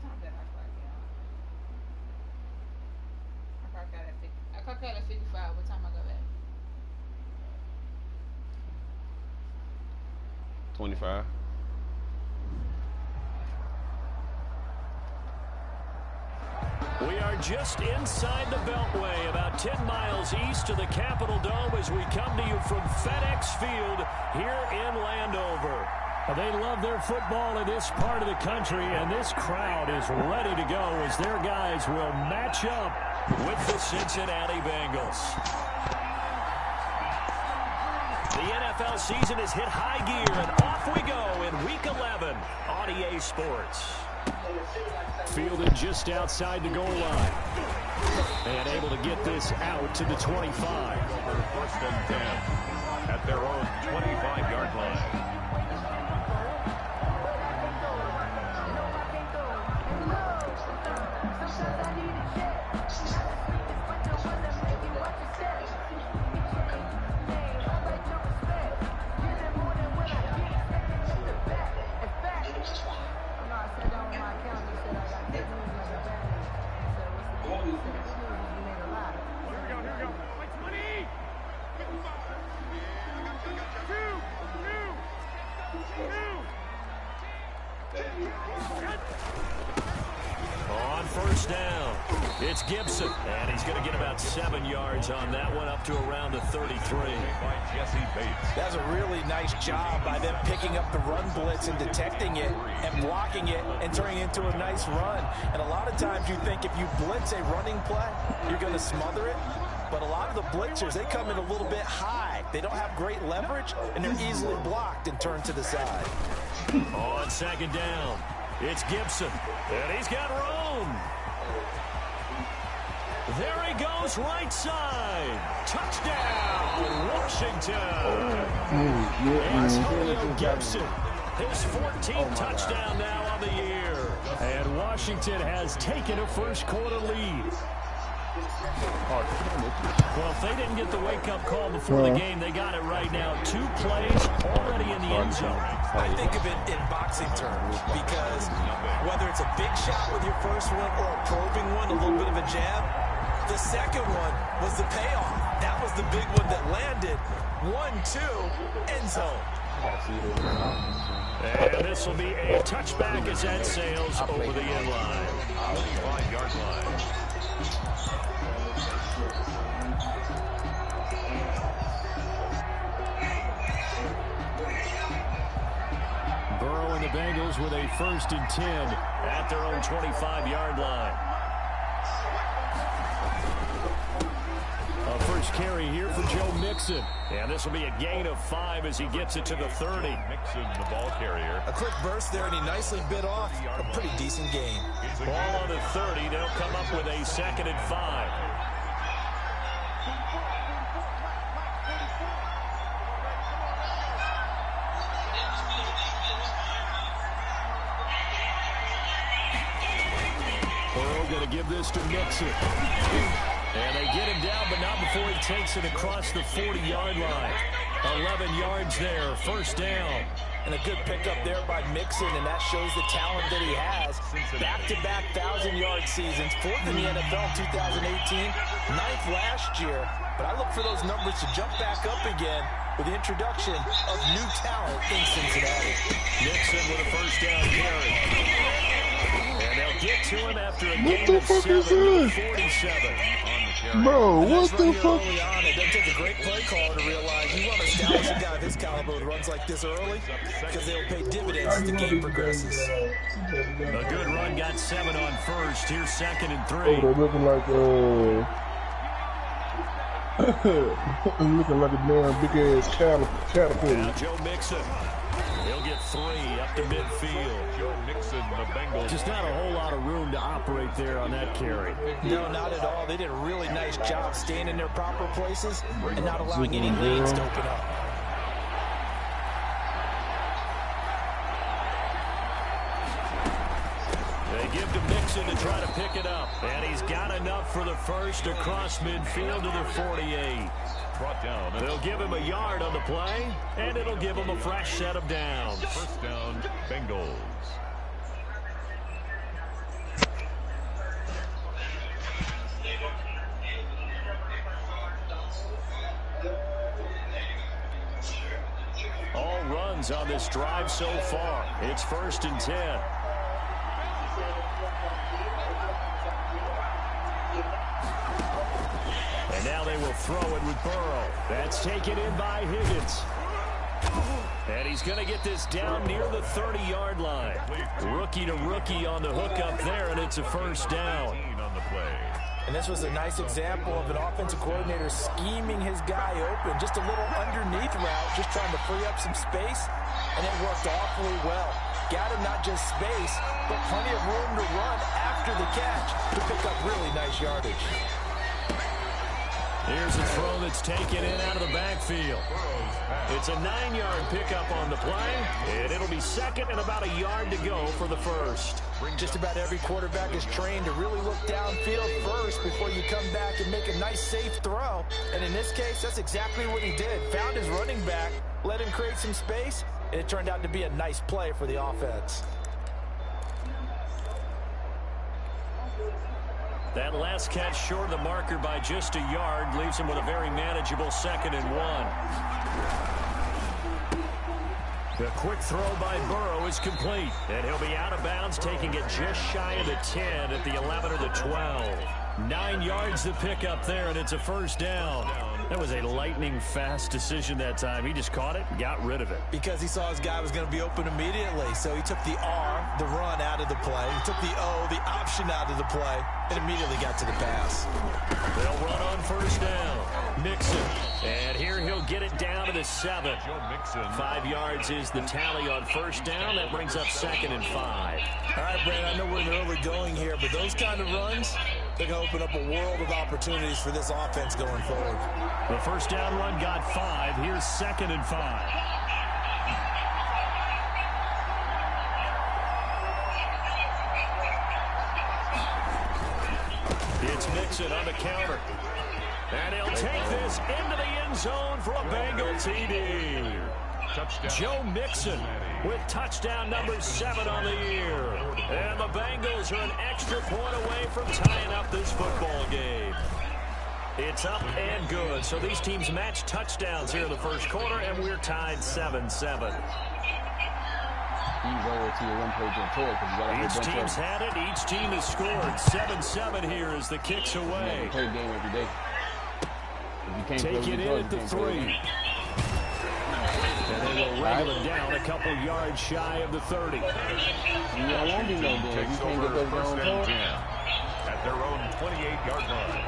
time did I clock out? I clock out at 55. What time I go back? 25. We are just inside the Beltway, about 10 miles east of the Capitol Dome as we come to you from FedEx Field here in Landover. They love their football in this part of the country, and this crowd is ready to go as their guys will match up with the Cincinnati Bengals. The NFL season has hit high gear, and off we go in Week 11 on EA Sports. Fielded just outside the goal line. And able to get this out to the 25. First and 10 at their own 25-yard line. On first down, it's Gibson, and he's going to get about 7 yards on that one, up to around the 33. That's a really nice job by them picking up the run blitz and detecting it and blocking it and turning it into a nice run. And a lot of times you think if you blitz a running play, you're going to smother it. But a lot of the blitzers, they come in a little bit high. They don't have great leverage, and they're easily blocked and turned to the side. On second down, it's Gibson, and he's got room. There he goes, right side. Touchdown, Washington. It's Julio Gibson. His 14th touchdown now on the year. And Washington has taken a first quarter lead. Well, if they didn't get the wake-up call before the game, they got it right now. 2 plays already in the end zone. I think of it in boxing terms because whether it's a big shot with your first one or a probing one, a little bit of a jab, the second one was the payoff. That was the big one that landed. 1-2, end zone. And this will be a touchback as that sails over the end line. 5-yard line. Burrow and the Bengals with a 1st and 10 at their own 25-yard line. A first carry here for Joe Mixon. And this will be a gain of 5 as he gets it to the 30. Mixon, the ball carrier. A quick burst there, and he nicely bit off a pretty decent gain. Ball on the 30. They'll come up with a 2nd and 5. Burrow going to give this to Mixon. And they get him down, but not before he takes it across the 40-yard line. 11 yards there, first down. And a good pickup there by Mixon, and that shows the talent that he has. Back-to-back 1,000-yard seasons, 4th in the NFL 2018, 9th last year. But I look for those numbers to jump back up again with the introduction of new talent in Cincinnati. Mixon with a first down carry. And they'll get to him after a gain of 7 to 47. Bro, what the fuck? Early on, it doesn't take a great play caller to realize you want to establish a guy of his caliber who runs like this early because they'll pay dividends as the game progresses. A good run, got 7 on first. Here's 2nd and 3. Oh, they're looking like looking like a damn big ass caterpillar. Now Joe Mixon. He'll get 3 up to midfield. Joe Mixon, the Bengals. Just not a whole lot of room to operate there on that carry. No, not at all. They did a really nice job staying in their proper places and not allowing any lanes to open up. They give to Mixon to try to pick it up. And he's got enough for the first across midfield to the 48. Brought down. They'll give him a yard on the play, and it'll give him a fresh set of downs. First down, Bengals. downs on this drive so far. It's 1st and 10. And now they will throw it with Burrow. That's taken in by Higgins. And he's going to get this down near the 30-yard line. Rookie to rookie on the hook up there, and it's a 1st down. And this was a nice example of an offensive coordinator scheming his guy open. Just a little underneath route, just trying to free up some space, and it worked awfully well. Got him not just space, but plenty of room to run after the catch to pick up really nice yardage. Here's a throw that's taken in out of the backfield. It's a 9-yard pickup on the play, and it'll be 2nd and about a yard to go for the 1st. Just about every quarterback is trained to really look downfield first before you come back and make a nice, safe throw. And in this case, that's exactly what he did. Found his running back, let him create some space, and it turned out to be a nice play for the offense. That last catch short of the marker by just a yard leaves him with a very manageable 2nd and 1. The quick throw by Burrow is complete, and he'll be out of bounds, taking it just shy of the 10 at the 11 or the 12. 9 yards to pick up there, and it's a 1st down. That was a lightning-fast decision that time. He just caught it and got rid of it. Because he saw his guy was going to be open immediately, so he took the R, the run, out of the play. He took the O, the option, out of the play, and immediately got to the pass. They'll run on 1st down. Mixon. And here he'll get it down to the 7. 5 yards is the tally on 1st down. That brings up 2nd and 5. All right, Brad, I know we're in the early going here, but those kind of runs, they're going to open up a world of opportunities for this offense going forward. The 1st down run got 5. Here's 2nd and 5. It's Mixon on the counter. And he'll take this into the end zone for a Bengal TD. Joe Mixon with touchdown number 7 on the year. And the Bengals are an extra point away from tying up this football game. It's up and good. So these teams match touchdowns here in the 1st quarter, and we're tied 7-7. Each team's had it. Each team has scored. 7-7 here as the kick's away. Take it in at the 3. And they will wrangle it down a couple yards shy of the 30. Takes over 1st and 10 at their own 28-yard line.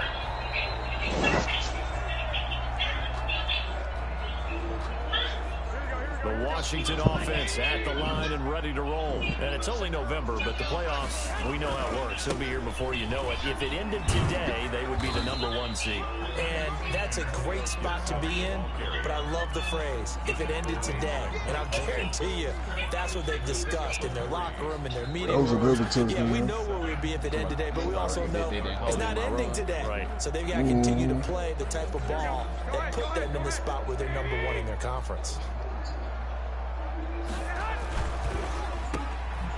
The Washington offense at the line and ready to roll. And it's only November, but the playoffs, we know how it works. They'll be here before you know it. If it ended today, they would be the number 1 seed. And that's a great spot to be in, but I love the phrase, if it ended today. And I'll guarantee you, that's what they've discussed in their locker room, in their meeting rooms. Yeah, we know where we'd be if it ended today, but we also know it's not ending today. Right. So they've got to continue to play the type of ball that put them in the spot where they're number 1 in their conference.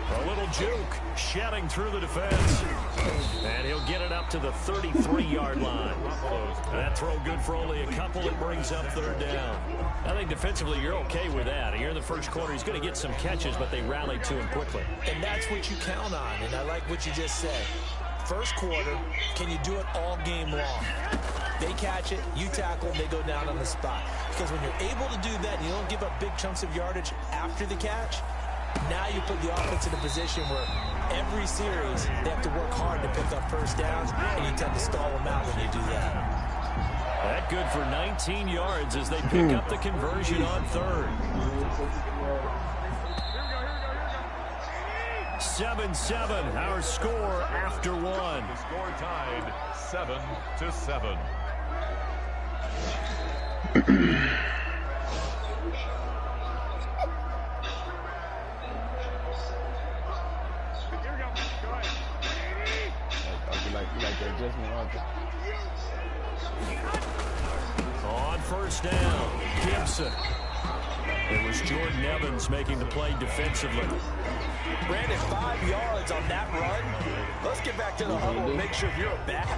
A little juke, shedding through the defense. And he'll get it up to the 33-yard line. That throw good for only a couple. It brings up 3rd down. I think defensively you're okay with that. Here in the 1st quarter, he's going to get some catches, but they rallied to him quickly. And that's what you count on, and I like what you just said. 1st quarter, can you do it all game long? They catch it, you tackle, they go down on the spot. Because when you're able to do that, and you don't give up big chunks of yardage after the catch, now you put the offense in a position where every series they have to work hard to pick up 1st downs, and you tend to stall them out when you do that. That good for 19 yards as they pick up the conversion on 3rd. 7-7, our score after 1. The score tied 7-7. On 1st down, Gibson. It was Jordan Evans making the play defensively. Brandon, 5 yards on that run. Let's get back to the huddle and make sure if you're a back,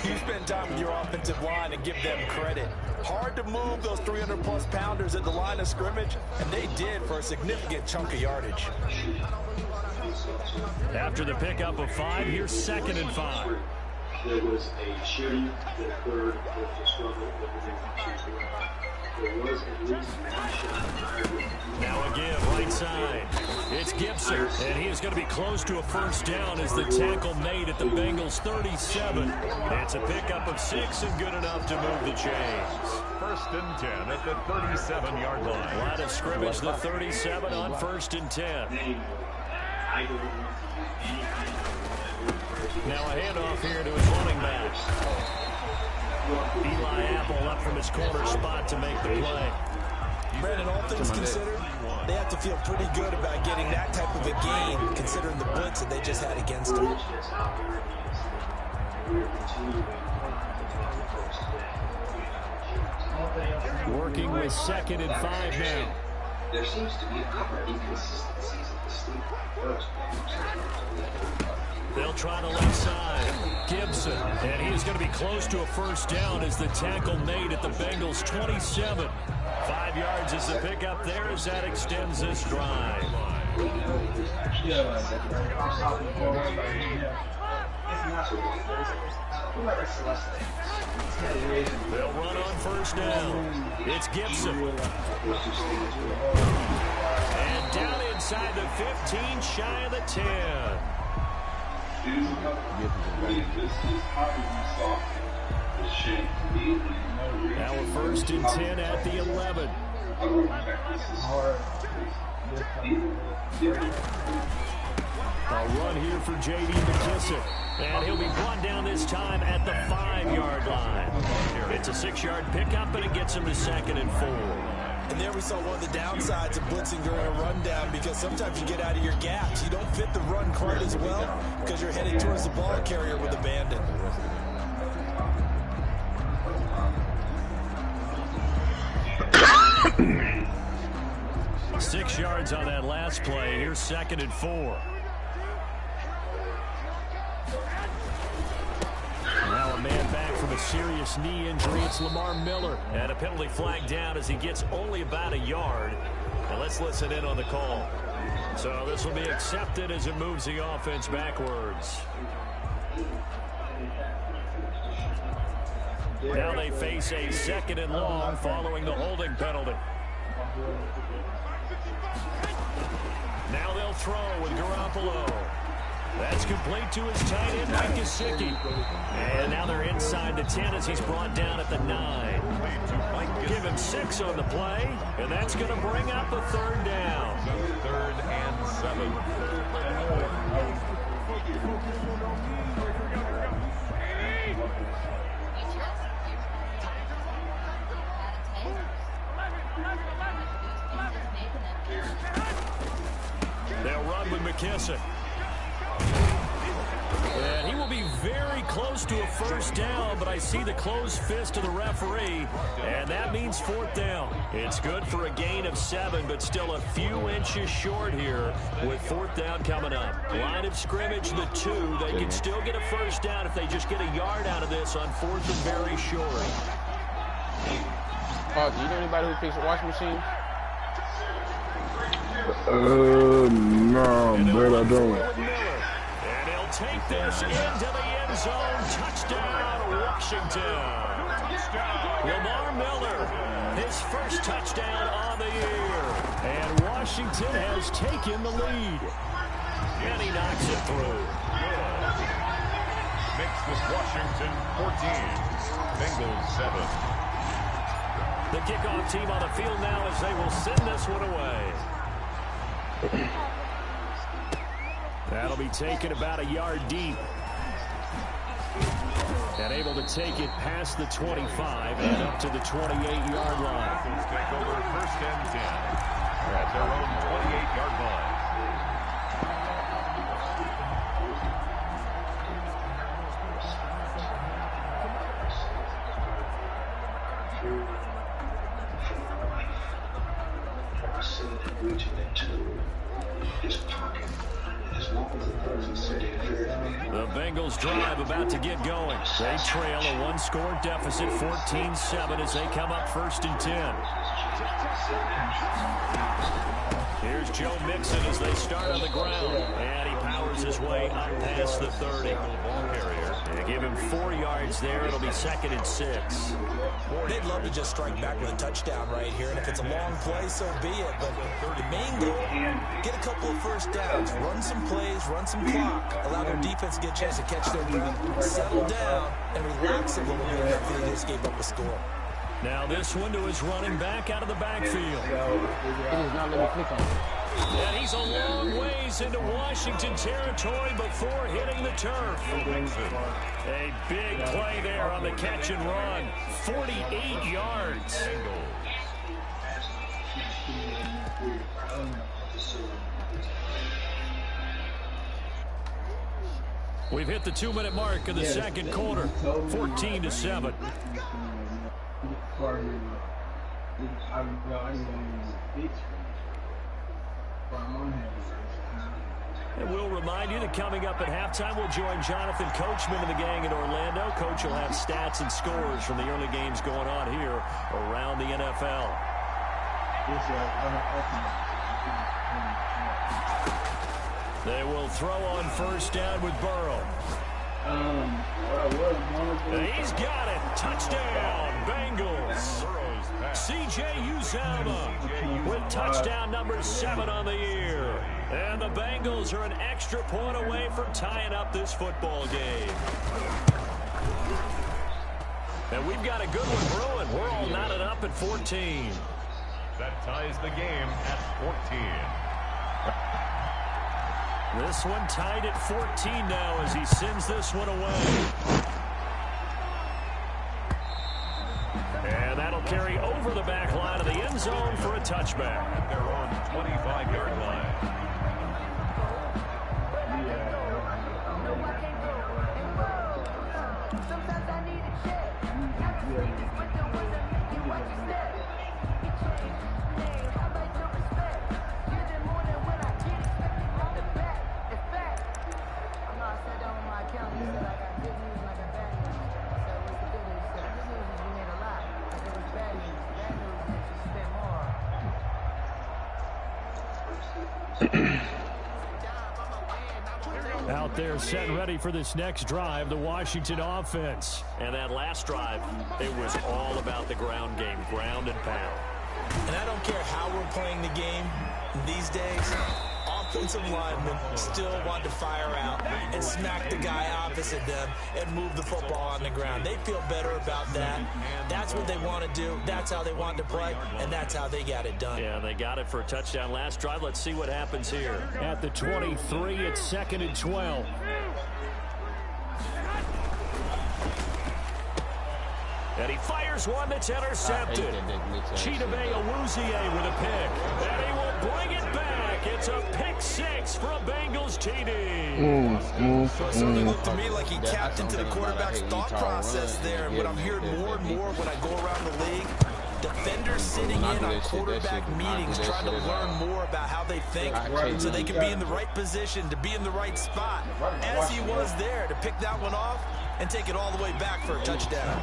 you spend time with your offensive line and give them credit. Hard to move those 300-plus pounders at the line of scrimmage, and they did for a significant chunk of yardage. After the pickup of 5, here's 2nd and 5. There was a shooting that occurred with the struggle there was at least one shot. Now again, right side. It's Gibson, and he is going to be close to a first down as the tackle made at the Bengals' 37. It's a pickup of 6 and good enough to move the chains. 1st and 10 at the 37-yard line. Line of scrimmage, the 37 on 1st and 10. Now a handoff here to his running back. Eli Apple up from his corner spot to make the play. Brandon, all things considered, they have to feel pretty good about getting that type of a gain, considering the blitz that they just had against them. Working with 2nd and 5 now. There seems to be a couple of inconsistencies at the Steelers. They'll try the left side. Gibson, and he is going to be close to a first down as the tackle made at the Bengals' 27. 5 yards is the pickup there as that extends this drive. They'll run on first down. It's Gibson. And down inside the 15, shy of the 10. Now a 1st and 10 at the 11. A run here for J.D. McKissick. And he'll be brought down this time at the 5-yard line. It's a 6-yard pickup, and it gets him to 2nd and 4. And there we saw one of the downsides of blitzing during a rundown, because sometimes you get out of your gaps. You don't fit the run quite as well because you're headed towards the ball carrier with abandon. Six yards on that last play. Here's 2nd and 4. Now a man back from a serious knee injury. It's Lamar Miller. And a penalty flag down as he gets only about a yard. And let's listen in on the call. So this will be accepted as it moves the offense backwards. Now they face a 2nd and long following the holding penalty. Now they'll throw with Garoppolo. That's complete to his tight end, Mike Gesicki. And now they're inside the 10 as he's brought down at the 9. Give him 6 on the play, and that's going to bring up a 3rd down. 3rd and 7. They'll run with McKissick. And he will be very close to a first down, but I see the closed fist of the referee, and that means 4th down. It's good for a gain of 7, but still a few inches short here with 4th down coming up. Line of scrimmage, the 2. They can still get a first down if they just get a yard out of this on 4th and very short. Do you know anybody who fixes washing machines? No, man, I don't. And he'll take this into the end zone. Touchdown, Washington. Lamar Miller, his first touchdown on the year. And Washington has taken the lead. And he knocks it through. Makes this Washington 14. Bengals 7. The kickoff team on the field now as they will send this one away. That'll be taken about a yard deep. And able to take it past the 25 and up to the 28-yard line. Take over 1st and 10 at their own 28-yard line. The Bengals drive about to get going. They trail a one-score deficit, 14-7, as they come up 1st and 10. Here's Joe Mixon as they start on the ground. And he powers his way up past the 30. They give him 4 yards there. It'll be 2nd and 6. They'd love to just strike back with a touchdown right here. And if it's a long play, so be it. But the main goal, get a couple of first downs. Run some plays, run some clock. Allow their defense to get a chance to catch their breath. Settle down and relax a little bit after they just gave up a score. Now this one to his running back out of the backfield. It is not letting me click on it. And he's a long ways into Washington territory before hitting the turf. A big play there on the catch and run. 48 yards. We've hit the 2-minute mark of the second quarter. 14-7. And we'll remind you that coming up at halftime, we'll join Jonathan Coachman and the gang in Orlando. Coach will have stats and scores from the early games going on here around the NFL. They will throw on 1st down with Burrow. He's got it. Touchdown, Bengals. C.J. Uzomah with touchdown number 7 on the year. And the Bengals are an extra point away from tying up this football game. And we've got a good one brewing. We're all knotted up at 14. That ties the game at 14. This one tied at 14 now as he sends this one away. And that'll carry over the back line of the end zone for a touchback. At their own 25-yard line. Out there set and ready for this next drive, the Washington offense. And that last drive, it was all about the ground game, ground and pound. And I don't care how we're playing the game these days, offensive linemen still want to fire out and smack the guy opposite them and move the football on the ground. They feel better about that. That's what they want to do. That's how they want to play, and that's how they got it done. Yeah, they got it for a touchdown last drive. Let's see what happens here. At the 23, it's 2nd and 12. And he fires one that's intercepted. Chidobe Awuzie with a pick. And he will bring it back. It's a pick 6 for a Bengals TD. It certainly looked to me like he tapped into the quarterback's thought process there. And what I'm hearing more and more when I go around the league, defenders sitting in on quarterback meetings trying to learn more about how they think so they can be in the right position, to be in the right spot, as he was there, to pick that one off and take it all the way back for a touchdown.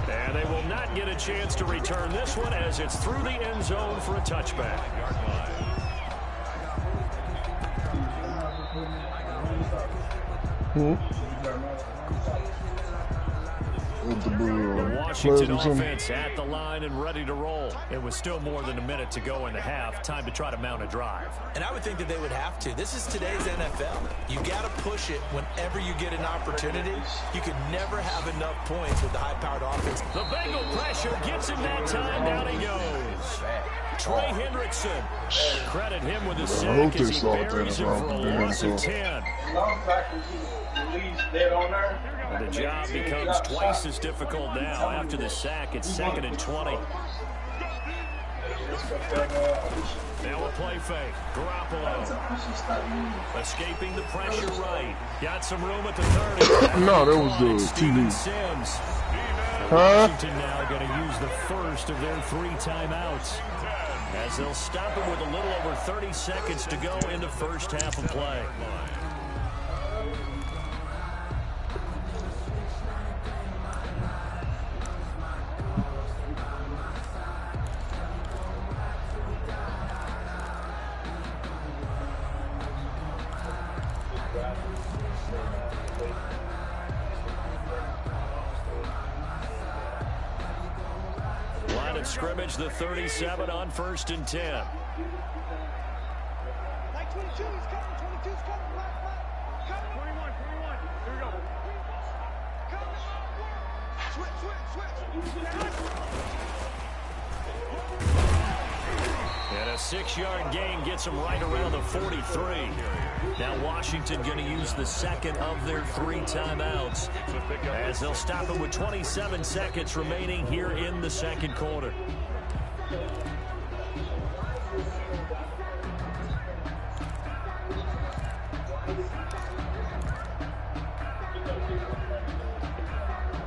And they will not get a chance to return this one as it's through the end zone for a touchback. The Washington offense at the line and ready to roll. It was still more than a minute to go in the half. Time to try to mount a drive. And I would think that they would have to. This is today's NFL. You got to push it whenever you get an opportunity. You could never have enough points with the high-powered offense. The Bengal pressure gets him that time. Down he goes. Trey Hendrickson. Credit him with a sack as he buries him for a loss of 10. The job becomes twice as difficult now. After the sack, it's 2nd and 20. Now a play fake. Garoppolo. Escaping the pressure right. Got some room at the 30. No, that was the Steven TV. Sims. Huh? Washington now going to use the first of their 3 timeouts. as they'll stop him with a little over 30 seconds to go in the first half of play. Line of scrimmage, the 37 on 1st and 10. Like 22, he's coming. 22's coming. Coming. 21. Here we go. Coming. Switch. And a 6-yard gain gets them right around the 43. Now Washington going to use the second of their 3 timeouts as they'll stop it with 27 seconds remaining here in the second quarter.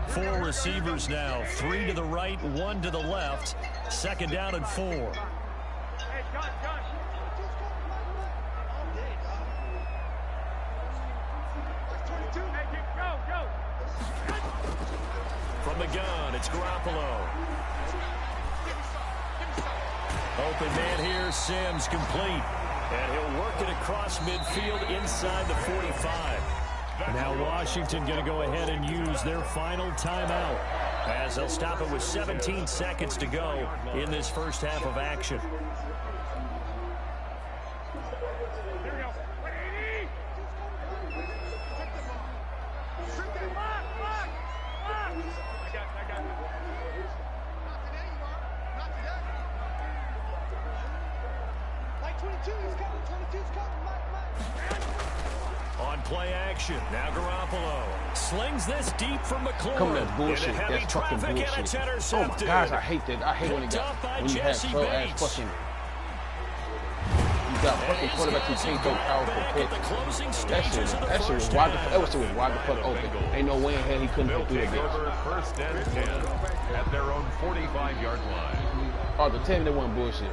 Four receivers now, 3 to the right, 1 to the left. Second down and 4. Hey, gun. Go. From the gun, it's Garoppolo. Open man here, Sims complete. And he'll work it across midfield inside the 45. Now Washington going to go ahead and use their final timeout as they'll stop it with 17 seconds to go in this first half of action. On play action, now Garoppolo slings this deep from McLaurin. Come on, bullshit. Into heavy That's fucking traffic, and bullshit. it's Oh my intercepted. gosh, I hate that. I hate when Picked up by you have Jesse slow ass Bates. fucking. You got fucking quarterback who can't throw powerful Back at the pitch. closing That stages of the shit was first wide. half. That was wide the fuck open. Ain't no way in hell he couldn't They'll hit through the take bitch. over 1st and 10 at their own 45-yard line. Oh, the 10 they wasn't bullshit.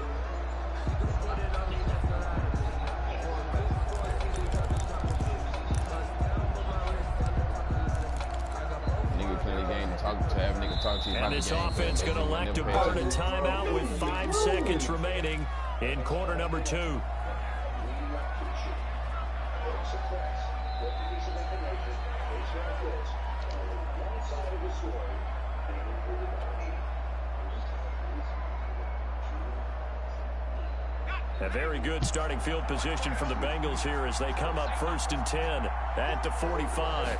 Nigga playing the game to have nigga talk to you about And the this game. offense going to elect to burn a timeout with 5 seconds remaining in quarter number 2. A very good starting field position for the Bengals here as they come up 1st and 10 at the 45.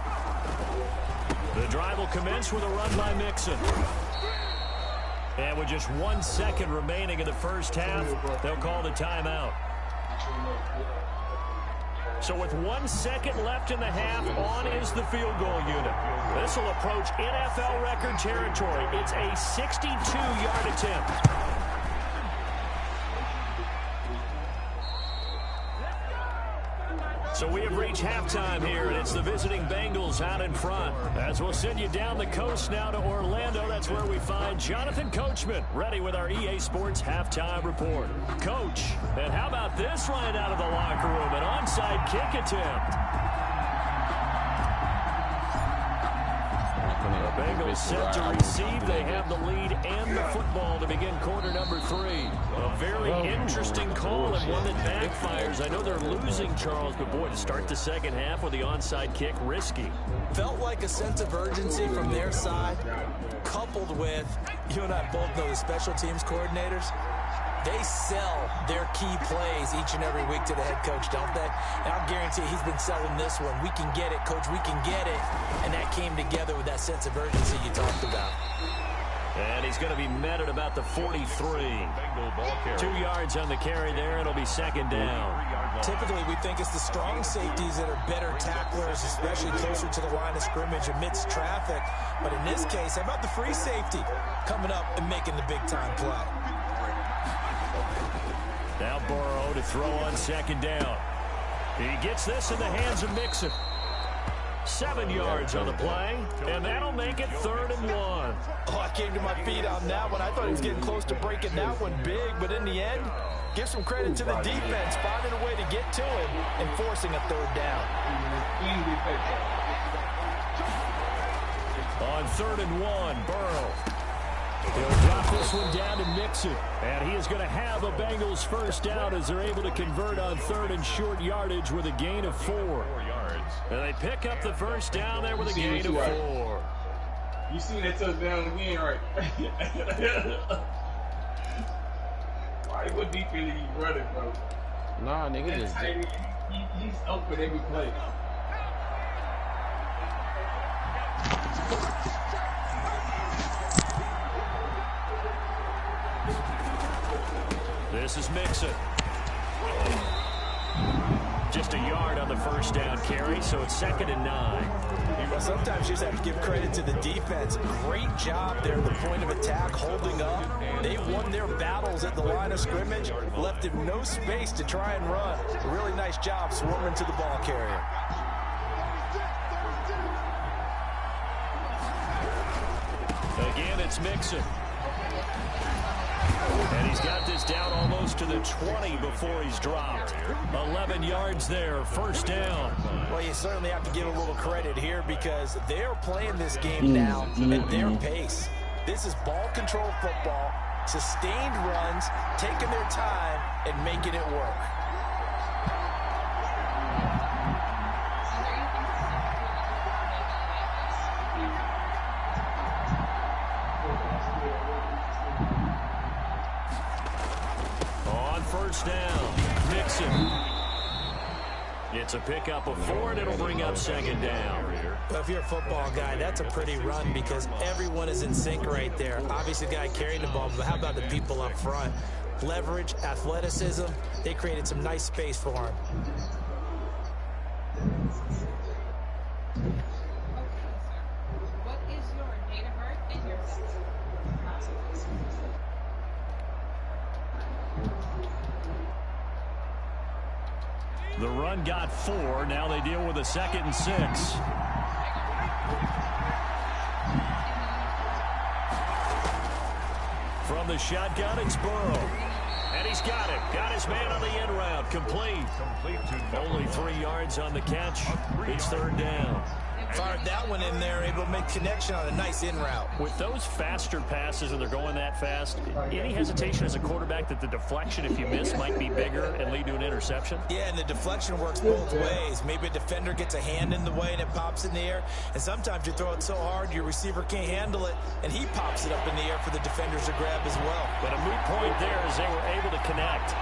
The drive will commence with a run by Mixon. And with just 1 second remaining in the first half, they'll call the timeout. So with 1 second left in the half, on is the field goal unit. This will approach NFL record territory. It's a 62-yard attempt. So we have reached halftime here, and it's the visiting Bengals out in front. As we'll send you down the coast now to Orlando, that's where we find Jonathan Coachman, ready with our EA Sports halftime report. Coach, and how about this right out of the locker room, an onside kick attempt. The Bengals set to receive. They have the lead and the football to begin quarter number 3. A very interesting call and one that backfires. I know they're losing, Charles, but boy, to start the second half with the onside kick, risky. Felt like a sense of urgency from their side, coupled with, you and I both know the special teams coordinators, they sell their key plays each and every week to the head coach, don't they? And I'll guarantee he's been selling this one. We can get it, coach, we can get it. And that came together with that sense of urgency you talked about. And he's going to be met at about the 43. 2 yards on the carry there. It'll be second down. Typically, we think it's the strong safeties that are better tacklers, especially closer to the line of scrimmage amidst traffic. But in this case, how about the free safety coming up and making the big-time play? Now Burrow to throw on second down. He gets this in the hands of Mixon. 7 yards on the play, and that'll make it 3rd and 1. Oh, I came to my feet on that one. I thought he was getting close to breaking that one big, but in the end, give some credit to the defense, finding a way to get to him and forcing a 3rd down. On 3rd and 1, Burrow. He'll drop this one down and mix it. And he is going to have a Bengals first down as they're able to convert on 3rd and short yardage with a gain of 4. And they pick up the first down there with a gain of 4. You see that touchdown again, right? Why? What defense are you running, bro? Nah, nigga, just He's open every play. This is Mixon. Just a yard on the first down carry, so it's 2nd and 9. Well, sometimes you just have to give credit to the defense. Great job there at the point of attack, holding up. They won their battles at the line of scrimmage, left him no space to try and run. A really nice job swarming to the ball carrier. Again, it's Mixon. And he's got this down almost to the 20 before he's dropped. 11 yards there, first down. Well, you certainly have to give a little credit here because they're playing this game now at their pace. This is ball control football, sustained runs, taking their time and making it work. First down, Mixon. It's a pickup of 4, and it'll bring up 2nd down. Well, if you're a football guy, that's a pretty run because everyone is in sync right there. Obviously, the guy carrying the ball, but how about the people up front? Leverage, athleticism, they created some nice space for him. What is your date of birth and your sex? The run got 4. Now they deal with a 2nd and 6. From the shotgun, it's Burrow. And he's got it. Got his man on the end route. Complete. Only 3 yards on the catch. It's 3rd down. Fired that one in there, able to make connection on a nice in route. With those faster passes and they're going that fast, any hesitation as a quarterback that the deflection, if you miss, might be bigger and lead to an interception? Yeah, and the deflection works both ways. Maybe a defender gets a hand in the way and it pops in the air, and sometimes you throw it so hard your receiver can't handle it, and he pops it up in the air for the defenders to grab as well. But a moot point there as they were able to connect.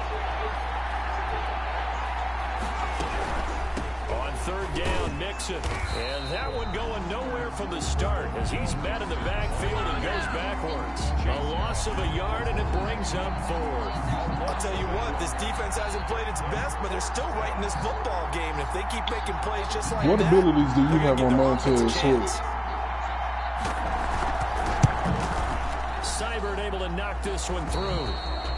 On 3rd down, Mixon. And that one going nowhere from the start as he's met in the backfield and goes backwards. A loss of a yard, and it brings up 4th. I'll tell you what, this defense hasn't played its best, but they're still right in this football game. And if they keep making plays just like what that, abilities do you have on Montez Sweat? Seibert able to knock this one through.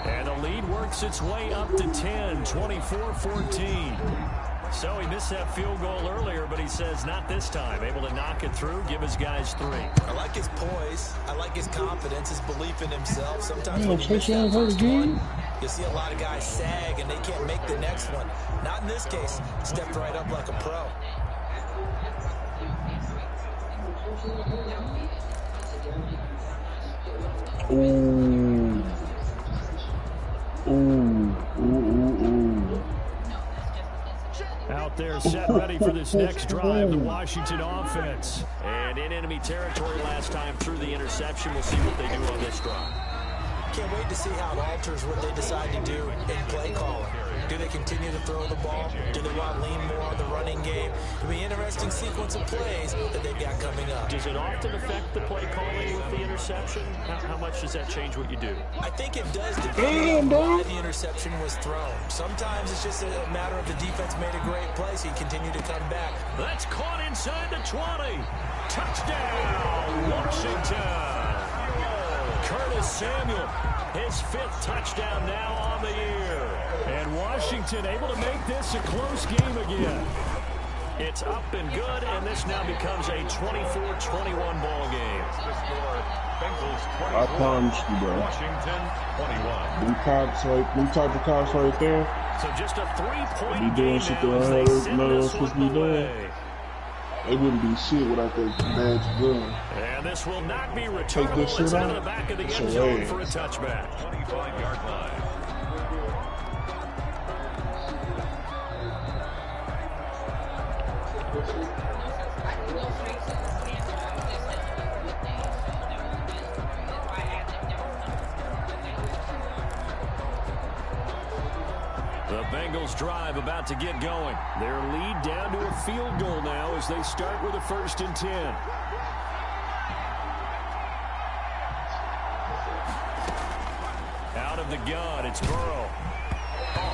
And the lead works its way up to 10, 24-14. So he missed that field goal earlier, but he says not this time. Able to knock it through, give his guys 3. I like his poise. I like his confidence, his belief in himself. Sometimes when you miss that first one, you see a lot of guys sag and they can't make the next one. Not in this case. Stepped right up like a pro. Ooh. Ooh. Ooh. Out there set ready for this next drive, the Washington offense. And in enemy territory last time through the interception. We'll see what they do on this drive. Can't wait to see how it alters what they decide to do in play calling. Do they continue to throw the ball? Do they want to lean more on the running game? It'll be an interesting sequence of plays that they've got coming up. Does it often affect the play calling with the interception? How much does that change what you do? I think it does depend on why the interception was thrown. Sometimes it's just a matter of the defense made a great play, so you continue to come back. That's caught inside the 20. Touchdown, Washington. Curtis Samuel, his 5th touchdown now on the year. And Washington able to make this a close game again. It's up and good, and this now becomes a 24-21 ball game. The score, Bengals 24, I promise you, bro. Washington 21. Them type of cops right there. So just a 3-point Be doing game shit now as that they send none of this us supposed to one be doing. away. They wouldn't be shit without that badge gun. And this will not be Take returnable. this shit It's out of out. the back of the It's end a zone way. for a touchback. 25-yard line. The Bengals drive about to get going. Their lead down to a field goal now as they start with a 1st and 10. Out of the gun, it's Burrow.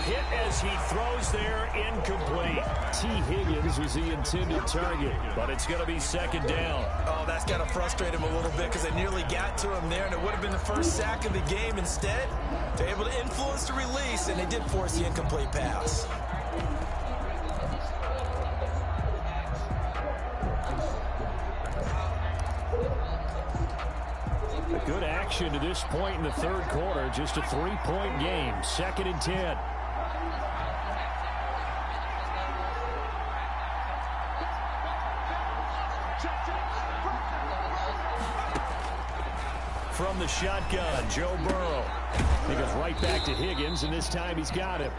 Hit as he throws there, incomplete. T. Higgins was the intended target, but it's going to be 2nd down. Oh, that's got to frustrate him a little bit because they nearly got to him there, and it would have been the first sack of the game. Instead, they're able to influence the release, and they did force the incomplete pass. Good action to this point in the 3rd quarter. Just a 3-point game. 2nd and 10. From the shotgun, Joe Burrow. He goes right back to Higgins, and this time he's got him.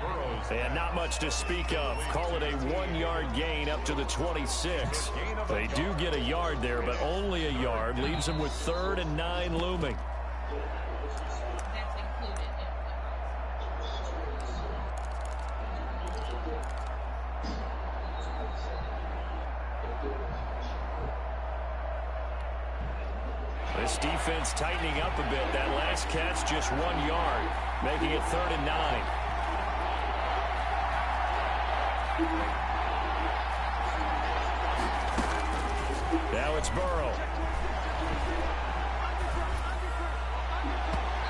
And not much to speak of. Call it a 1-yard gain up to the 26. They do get a yard there, but only a yard. Leaves them with 3rd and 9 looming. This defense tightening up a bit. That last catch just 1 yard, making it 3rd and 9. Now it's Burrow.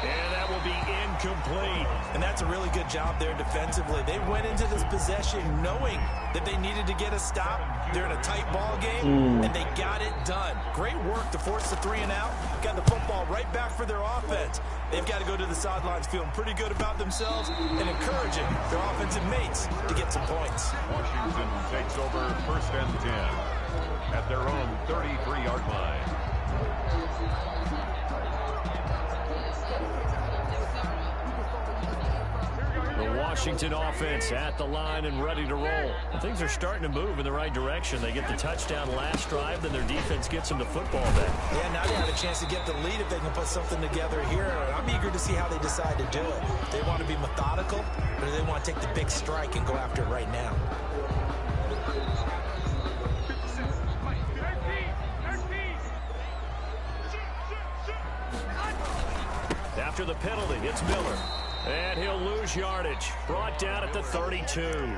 And that will be incomplete. And that's a really good job there defensively. They went into this possession knowing that they needed to get a stop. They're in a tight ball game, and they got it done. Great work to force the 3 and out. Got the football right back for their offense. They've got to go to the sidelines feeling pretty good about themselves and encouraging their offensive mates to get some points. Washington takes over 1st and 10 at their own 33-yard line. The Washington offense at the line and ready to roll. Things are starting to move in the right direction. They get the touchdown last drive, then their defense gets them the football back. Yeah, now they have a chance to get the lead if they can put something together here. I'm eager to see how they decide to do it. They want to be methodical, or do they want to take the big strike and go after it right now? After the penalty, it's Miller. And he'll lose yardage. Brought down at the 32.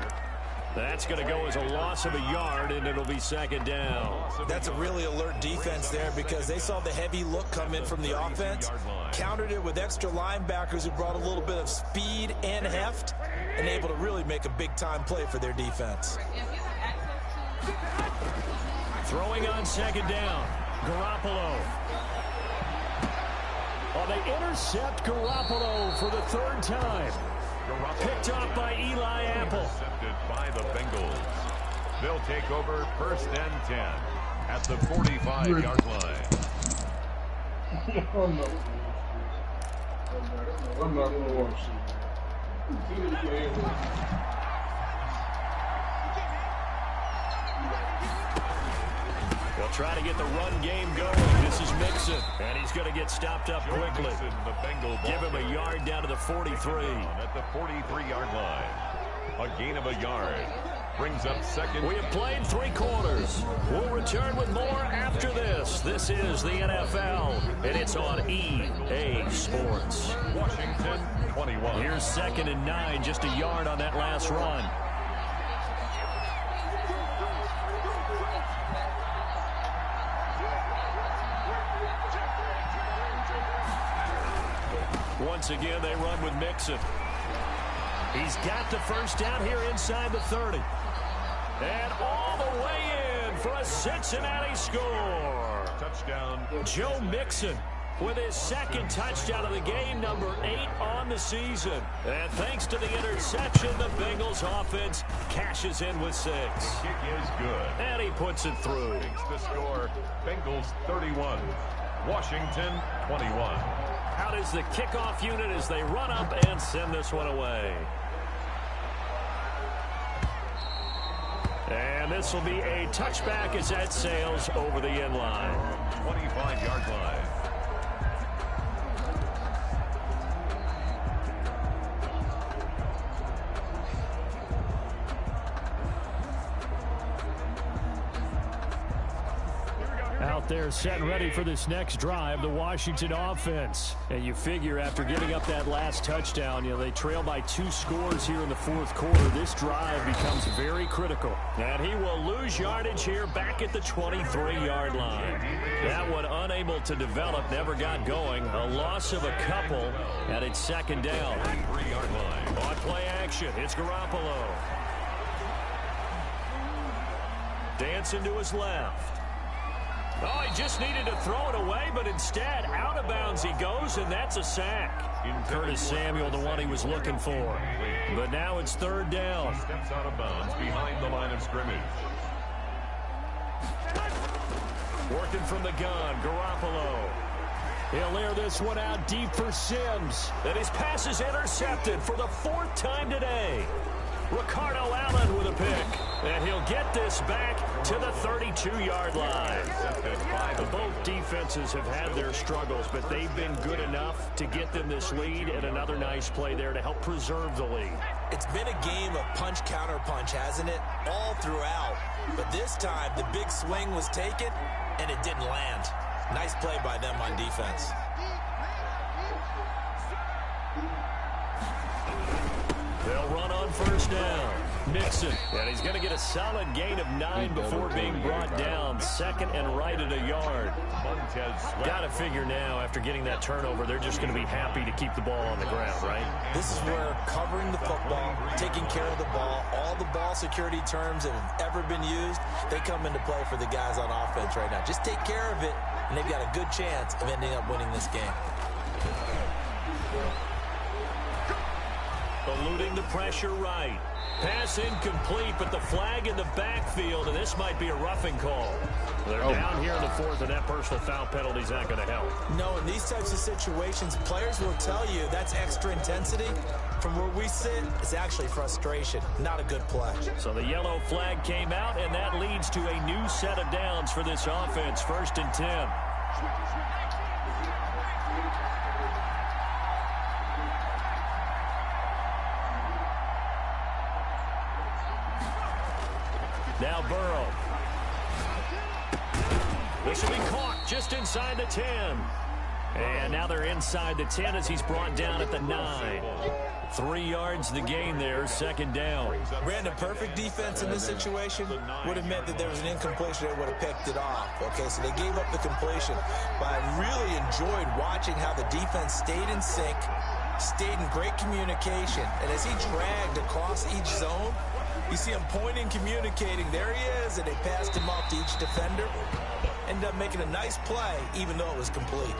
That's going to go as a loss of a yard, and it'll be 2nd down. That's a really alert defense there because they saw the heavy look come in from the offense, countered it with extra linebackers who brought a little bit of speed and heft, and able to really make a big-time play for their defense. Throwing on 2nd down. Garoppolo. Oh, they intercept Garoppolo for the 3rd time. Picked off by Eli Apple. Intercepted by the Bengals. They'll take over 1st and 10 at the 45-yard line. I'm not going to watch it. They'll try to get the run game going. This is Mixon, and he's going to get stopped up quickly. Give him a yard down to the 43. At the 43-yard line. A gain of a yard. Brings up 2nd. We have played 3 quarters. We'll return with more after this. This is the NFL, and it's on EA Sports. Washington 21. Here's 2nd and 9, just a yard on that last run. Once again, they run with Mixon. He's got the 1st down here inside the 30. And all the way in for a Cincinnati score. Touchdown. Joe Mixon with his second touchdown of the game, number 8 on the season. And thanks to the interception, the Bengals offense cashes in with 6. Kick is good. And he puts it through. Takes the score. Bengals 31. Washington 21. Out is the kickoff unit as they run up and send this one away. And this will be a touchback as that sails over the end line. 25-yard line. Out there set and ready for this next drive, the Washington offense. And you figure after giving up that last touchdown, they trail by 2 scores here in the fourth quarter. This drive becomes very critical. And he will lose yardage here back at the 23-yard line. That one unable to develop, never got going. A loss of a couple, and it's second down. 3-yard line. On play action, it's Garoppolo. Dancing to his left. Oh, he just needed to throw it away, but instead, out of bounds he goes, and that's a sack. Curtis Samuel, the one he was looking for. But now it's third down. Steps out of bounds behind the line of scrimmage. Working from the gun, Garoppolo. He'll air this one out deep for Sims. And his pass is intercepted for the 4th time today. Ricardo Allen with a pick. And he'll get this back to the 32-yard line. Both defenses have had their struggles, but they've been good enough to get them this lead, and another nice play there to help preserve the lead. It's been a game of punch-counter-punch, hasn't it? All throughout. But this time, the big swing was taken, and it didn't land. Nice play by them on defense. They'll run on first down. Mixon, and he's going to get a solid gain of 9 before being brought down. Second and right at a yard. Got to figure now, after getting that turnover, they're just going to be happy to keep the ball on the ground, right? This is where covering the football, taking care of the ball, all the ball security terms that have ever been used, they come into play for the guys on offense right now. Just take care of it, and they've got a good chance of ending up winning this game. Eluding the pressure right. Pass incomplete, but the flag in the backfield, and this might be a roughing call. They're down here in the 4th, and that personal foul penalty is not going to help. No, in these types of situations, players will tell you that's extra intensity. From where we sit, it's actually frustration. Not a good play. So the yellow flag came out, and that leads to a new set of downs for this offense. 1st and 10. Now Burrow. This will be caught just inside the 10. And now they're inside the 10 as he's brought down at the 9. 3 yards the gain there, second down. Brandon, perfect defense in this situation would have meant that there was an incompletion that would have picked it off. Okay, so they gave up the completion. But I really enjoyed watching how the defense stayed in sync, stayed in great communication. And as he dragged across each zone, you see him pointing, communicating. There he is, and they passed him off to each defender. Ended up making a nice play, even though it was complete.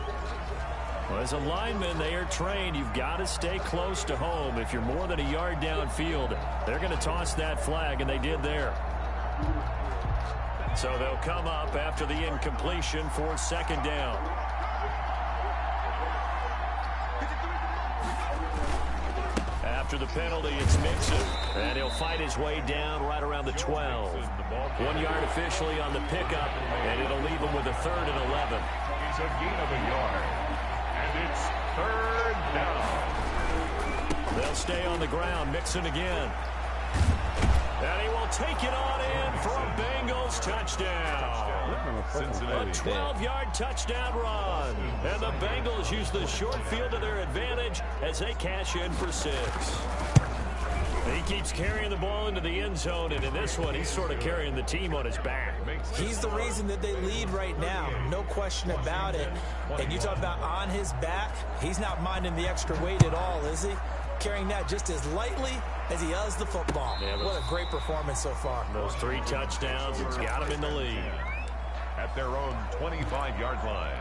Well, as a lineman, they are trained. You've got to stay close to home. If you're more than a yard downfield, they're going to toss that flag, and they did there. So they'll come up after the incompletion for second down. After the penalty, it's Mixon. And he'll fight his way down right around the 12. 1 yard officially on the pickup, and it'll leave him with a 3rd and 11. It's a gain of a yard. And it's 3rd down. They'll stay on the ground. Mixon again. And he will take it on in for a Bengals touchdown. A 12-yard touchdown run. And the Bengals use the short field to their advantage as they cash in for 6. He keeps carrying the ball into the end zone, and in this one, he's sort of carrying the team on his back. He's the reason that they lead right now. No question about it. And you talk about on his back, he's not minding the extra weight at all, is he? carrying that just as lightly as he does the football. Yeah, what a great performance so far. Those 3 touchdowns, it's got him in the lead. At their own 25-yard line.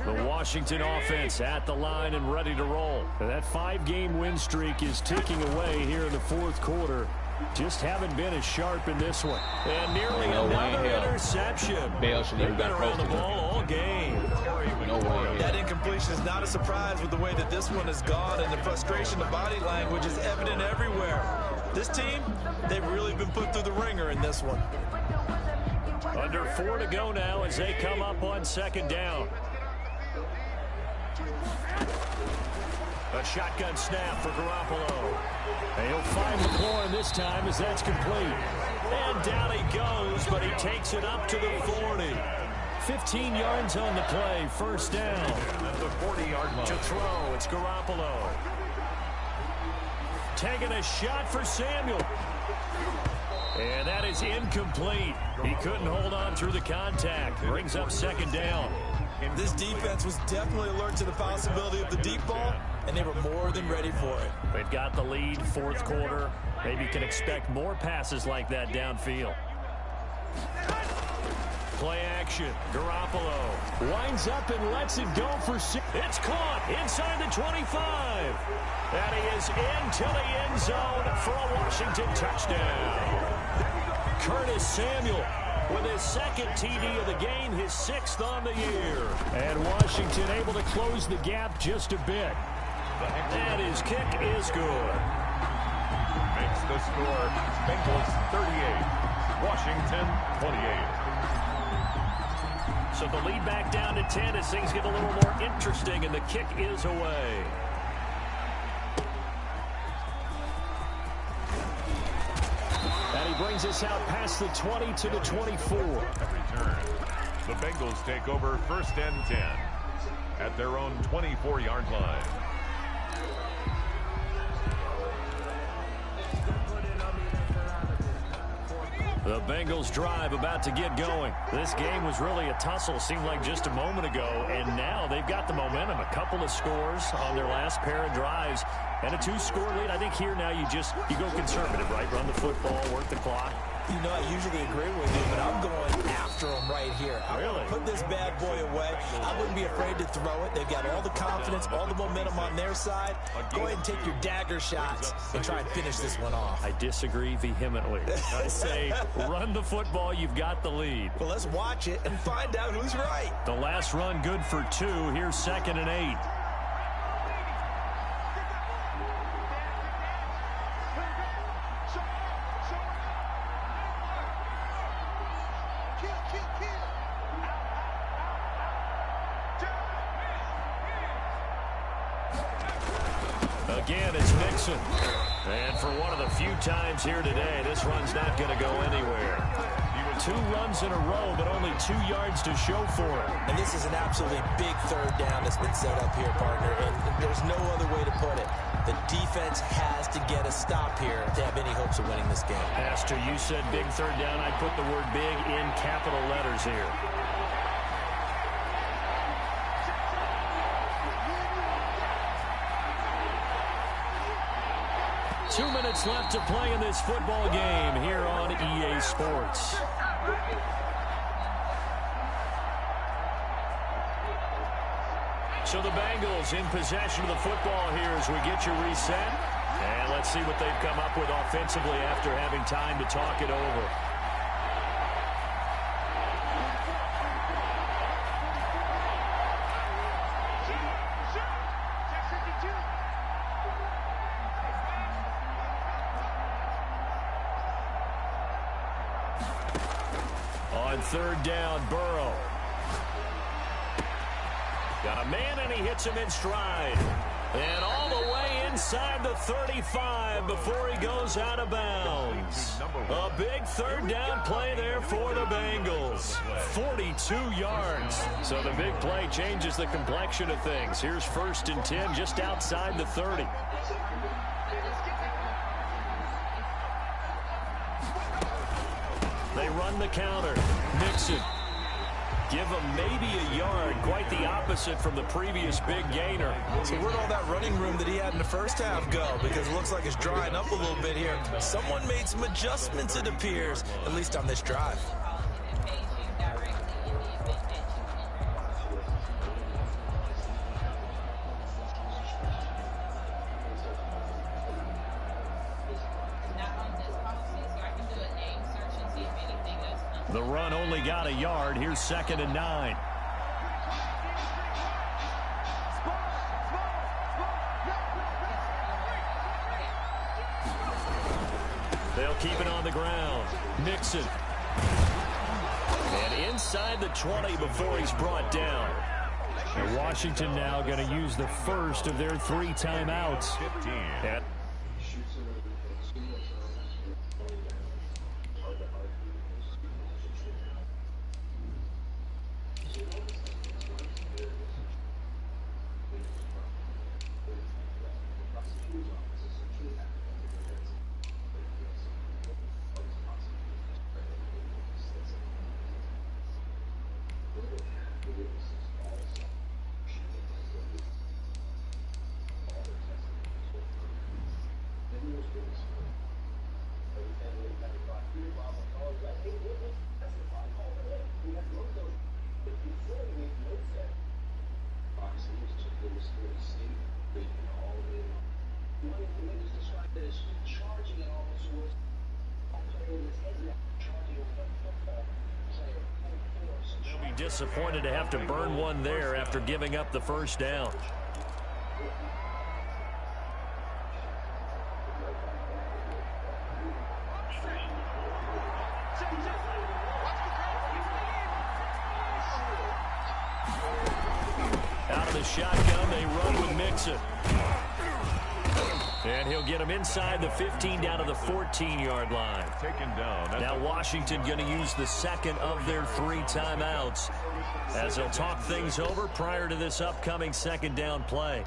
The Washington offense at the line and ready to roll. That 5-game win streak is ticking away here in the 4th quarter. Just haven't been as sharp in this one. And nearly another interception. Bale should even got around the ball all game. No way. That incompletion is not a surprise with the way that this one has gone, and the frustration, the body language is evident everywhere. This team, they've really been put through the ringer in this one. Under 4 to go now as they come up on 2nd down. A shotgun snap for Garoppolo. And he'll find McLaurin this time as that's complete. And down he goes, but he takes it up to the 40. 15 yards on the play, 1st down. At the 40-yard line. To throw, it's Garoppolo. Taking a shot for Samuel. And that is incomplete. He couldn't hold on through the contact. Brings up 2nd down. This defense was definitely alert to the possibility of the deep ball, and they were more than ready for it. They've got the lead, 4th quarter. Maybe you can expect more passes like that downfield. Play action. Garoppolo winds up and lets it go for 6. It's caught inside the 25. And he is into the end zone for a Washington touchdown. Curtis Samuel with his 2nd TD of the game, his 6th on the year. And Washington able to close the gap just a bit. And his kick is good. Makes the score Bengals 38, Washington 28. So the lead back down to 10 as things get a little more interesting, and the kick is away. And he brings us out past the 20 to the 24. Return. The Bengals take over 1st and 10 at their own 24-yard line. The Bengals drive about to get going. This game was really a tussle, seemed like just a moment ago, and now they've got the momentum. A couple of scores on their last pair of drives and a 2-score lead. I think here now you go conservative, right? Run the football, work the clock. You know, I usually agree with you, but I'm going after them right here. I want to put this bad boy away. I wouldn't be afraid to throw it. They've got all the confidence, all the momentum on their side. Go ahead and take your dagger shots and try and finish this one off. I disagree vehemently. I say run the football. You've got the lead. Well, let's watch it and find out who's right. The last run good for 2. Here's 2nd and 8. Again, it's Mixon. And for one of the few times here today, this run's not going to go anywhere. 2 runs in a row, but only 2 yards to show for it. And this is an absolutely big 3rd down that's been set up here, partner. And there's no other way to put it. The defense has to get a stop here to have any hopes of winning this game. Pastor, you said big 3rd down. I put the word big in capital letters here. Two minutes left to play in this football game here on EA Sports. So the Bengals in possession of the football here as we get you reset. And let's see what they've come up with offensively after having time to talk it over. On 3rd down, Burrow. Got a man, and he hits him in stride. And all the way inside the 35 before he goes out of bounds. A big 3rd down play there for the Bengals. 42 yards. So the big play changes the complexion of things. Here's 1st and 10 just outside the 30. They run the counter. Mixon Give him maybe a yard. Quite the opposite from the previous big gainer. So where'd all that running room that he had in the first half go? Because it looks like it's drying up a little bit here. Someone made some adjustments, it appears, at least on this drive. The run only got a yard. Here's 2nd and 9. They'll keep it on the ground. Mixon. And inside the 20 before he's brought down. And Washington now going to use the first of their 3 timeouts. 15. Disappointed to have to burn one there after giving up the first down. Out of the shotgun, they run with Mixon. And he'll get him inside the 15 down to the 14-yard line. Taken down. Now Washington going to use the second of their 3 timeouts as they'll talk things over prior to this upcoming 2nd down play.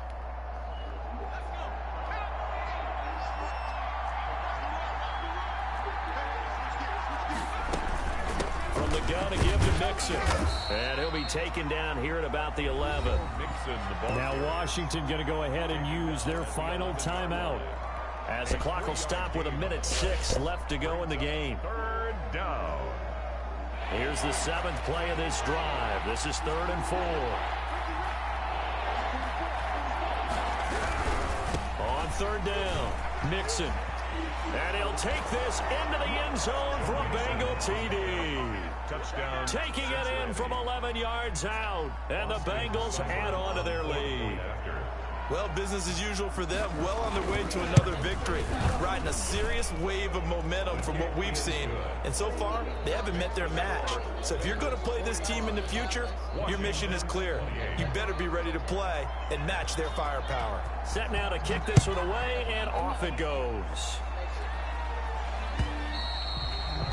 From the gun to give to Mixon. And he'll be taken down here at about the 11. Now Washington going to go ahead and use their final timeout as the clock will stop with 1:06 left to go in the game. 3rd down. Here's the 7th play of this drive. This is 3rd and 4. On 3rd down, Mixon. And he'll take this into the end zone for a Bengal TD. Touchdown. Taking it in from 11 yards out. And the Bengals add on to their lead. Well, business as usual for them. Well on their way to another victory. Riding a serious wave of momentum from what we've seen. And so far, they haven't met their match. So if you're going to play this team in the future, your mission is clear. You better be ready to play and match their firepower. Set now to kick this one away, and off it goes.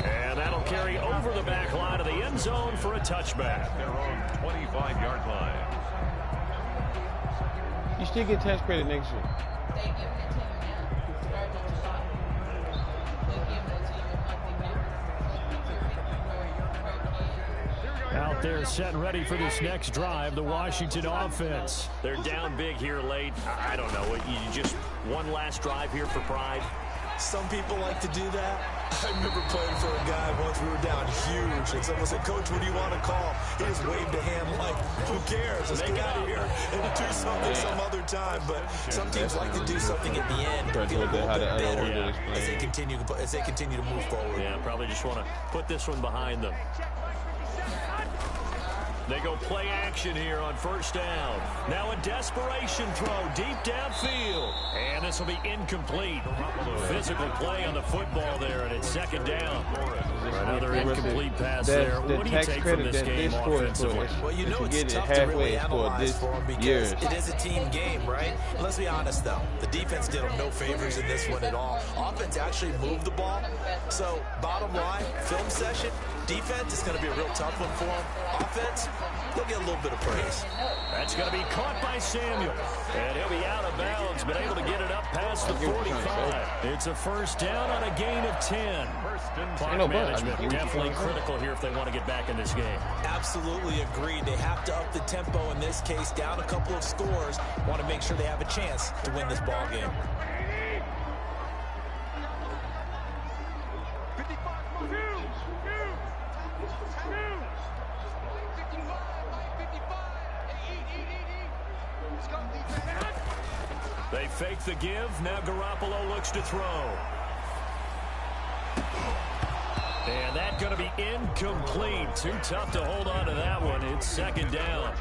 And that'll carry over the back line of the end zone for a touchback. Their own 25-yard line. You still get tax credit next year. They give it to you now. Starting in July. They give it to you monthly Out there set ready for this next drive, the Washington offense. They're down big here late. I don't know. You just one last drive here for pride. Some people like to do that. I remember playing for a guy once. We were down huge, and someone said, "Coach, what do you want to call?" He just waved a hand like, "Who cares? Let's get out of here and do something some other time." But some teams like to do something at the end to feel a little bit better as they continue to move forward. Yeah, probably just want to put this one behind them. They go play action here on 1st down. Now a desperation throw deep downfield. And this will be incomplete. Physical play on the football there, and it's 2nd down. Another incomplete pass there. What do you take from this game offensively? Well, you know it's tough to really analyze for them because it is a team game, right? Let's be honest, though. The defense did them no favors in this one at all. Offense actually moved the ball. So, bottom line, film session, defense is going to be a real tough one for them. Offense, they'll get a little bit of praise. That's going to be caught by Samuel. And he'll be out of bounds, but able to get it up past the 45. It's a first down on a gain of 10. Clock management definitely critical here if they want to get back in this game. Absolutely agreed. They have to up the tempo in this case, down a couple of scores. Want to make sure they have a chance to win this ball game. They fake the give. Now Garoppolo looks to throw. And that's going to be incomplete. Too tough to hold on to that one. It's second down.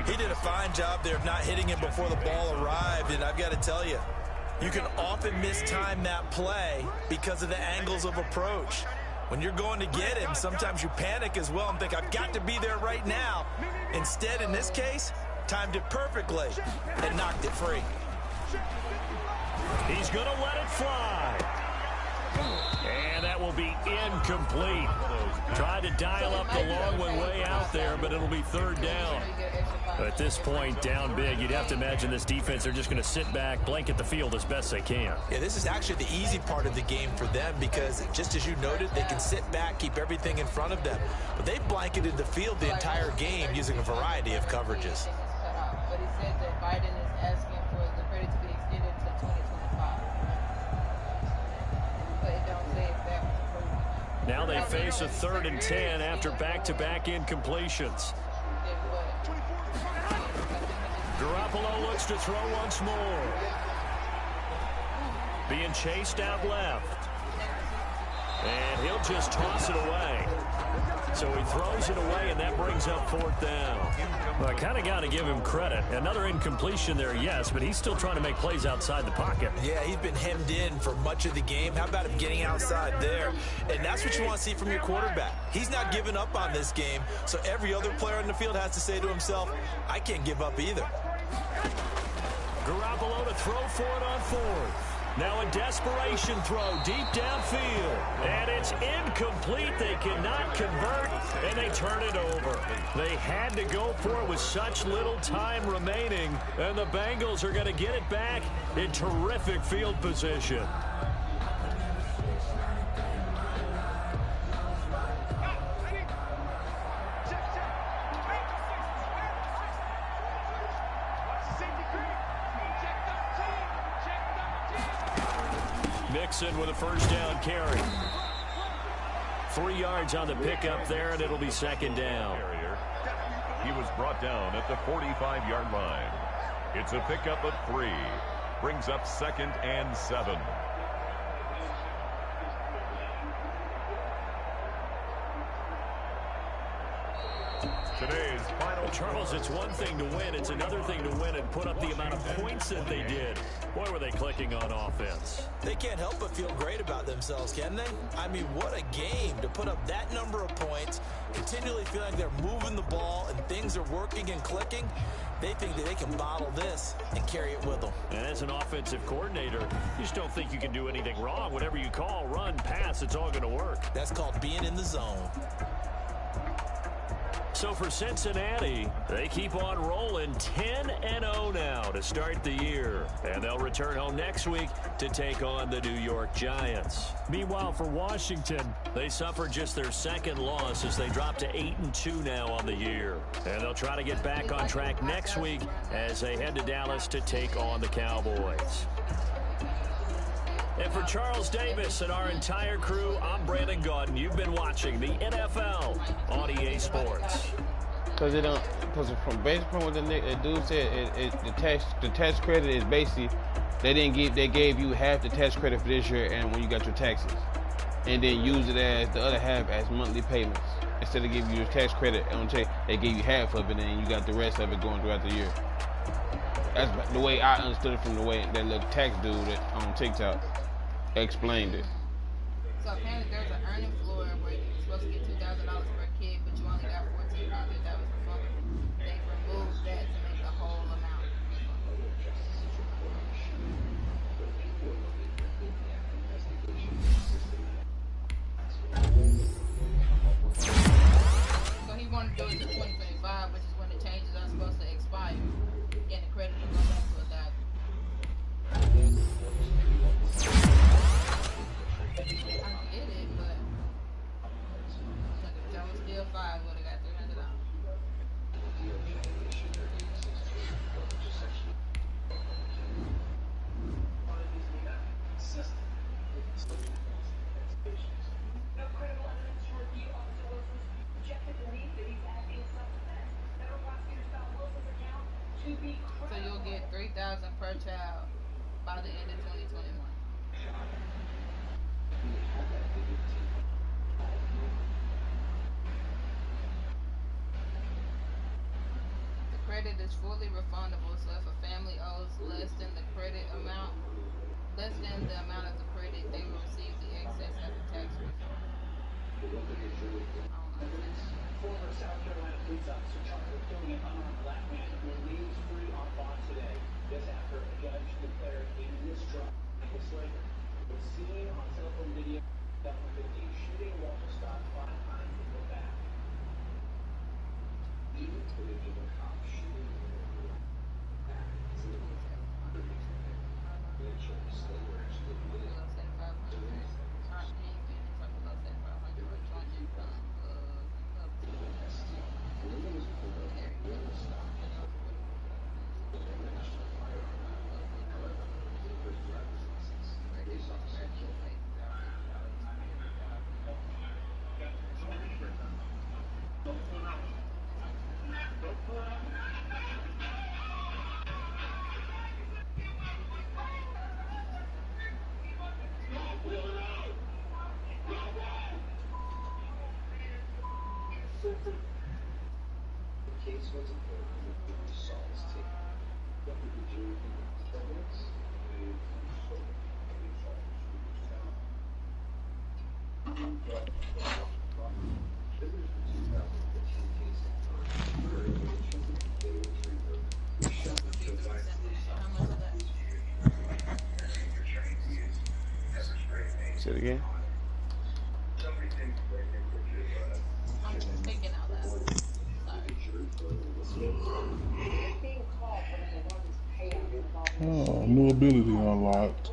He did a fine job there of not hitting him before the ball arrived. And I've got to tell you, you can often mistime that play because of the angles of approach. When you're going to get him, sometimes you panic as well and think, I've got to be there right now. Instead, in this case, timed it perfectly and knocked it free. He's going to let it fly. And that will be incomplete. Tried to dial up the long one way out there, but it'll be third down. At this point, down big, you'd have to imagine this defense, they're just going to sit back, blanket the field as best they can. Yeah, this is actually the easy part of the game for them because, just as you noted, they can sit back, keep everything in front of them. But they've blanketed the field the entire game using a variety of coverages. But he said that Biden is asking for the credit to be extended to 2025. But it don't say if that was approved. Now they face a 3rd and 10 after back-to-back incompletions. Garoppolo looks to throw once more. Being chased out left. And he'll just toss it away. So he throws it away, and that brings up 4th down. Well, I kind of got to give him credit. Another incompletion there, yes, but he's still trying to make plays outside the pocket. Yeah, he's been hemmed in for much of the game. How about him getting outside there? And that's what you want to see from your quarterback. He's not giving up on this game, so every other player in the field has to say to himself, I can't give up either. Garoppolo to throw for it on 4th. Now a desperation throw deep downfield. And it's incomplete. They cannot convert, and they turn it over. They had to go for it with such little time remaining, and the Bengals are going to get it back in terrific field position. Mixon with a first down carry. 3 yards on the pickup there, and it'll be second down. He was brought down at the 45-yard line. It's a pickup of 3. Brings up 2nd and 7. Today's final. Charles, it's one thing to win. It's another thing to win and put up the amount of points that they did. Boy, were they clicking on offense. They can't help but feel great about themselves, can they? I mean, what a game to put up that number of points, continually feeling like they're moving the ball and things are working and clicking. They think that they can bottle this and carry it with them. And as an offensive coordinator, you just don't think you can do anything wrong. Whatever you call, run, pass, it's all going to work. That's called being in the zone. So for Cincinnati, they keep on rolling 10-0 now to start the year. And they'll return home next week to take on the New York Giants. Meanwhile, for Washington, they suffered just their 2nd loss as they drop to 8-2 now on the year. And they'll try to get back on track next week as they head to Dallas to take on the Cowboys. And for Charles Davis and our entire crew, I'm Brandon Gaudin. You've been watching the NFL on EA Sports. Because from based upon what the dude said, the tax credit is basically they gave you half the tax credit for this year and when you got your taxes, and then use it as the other half as monthly payments. Instead of giving you the tax credit on check, they gave you half of it and you got the rest of it going throughout the year. That's the way I understood it from the way that little tax dude on TikTok explained it. So apparently there's an earning floor where you're supposed to get $2,000 per kid, but you only got $1,400. That was refundable. They removed that to make the whole amount refundable. So he wanted to do it to 2025, which is when the changes are supposed to expire. So you'll get $3,000 per child by the end of 2021. The credit is fully refundable, so if a family owes less than the amount of the credit, they will receive the excess as a tax refund. I don't understand that part. Former South Carolina police officer charged with killing an unarmed black man remains free on bond today. This after a judge declared a mistrial of Michael Slater. Was seen on cell phone video of 2015 shooting Walter Scott 5 times in the back. Even footage of a cop shooting a woman in the back. Slater actually admitted Below 7,500. Not being finished or below 7,500 or joint income of up to. There you go. Below 44,000. Not below 45 of the above levels. Credit with gradual phases out $50 for every job done. the case was important and the jury saw this tape. What did the jury think of the evidence? Visitors in 2015 case How much of that? Say it again. I'm thinking out loud. Sorry. Oh, new ability unlocked.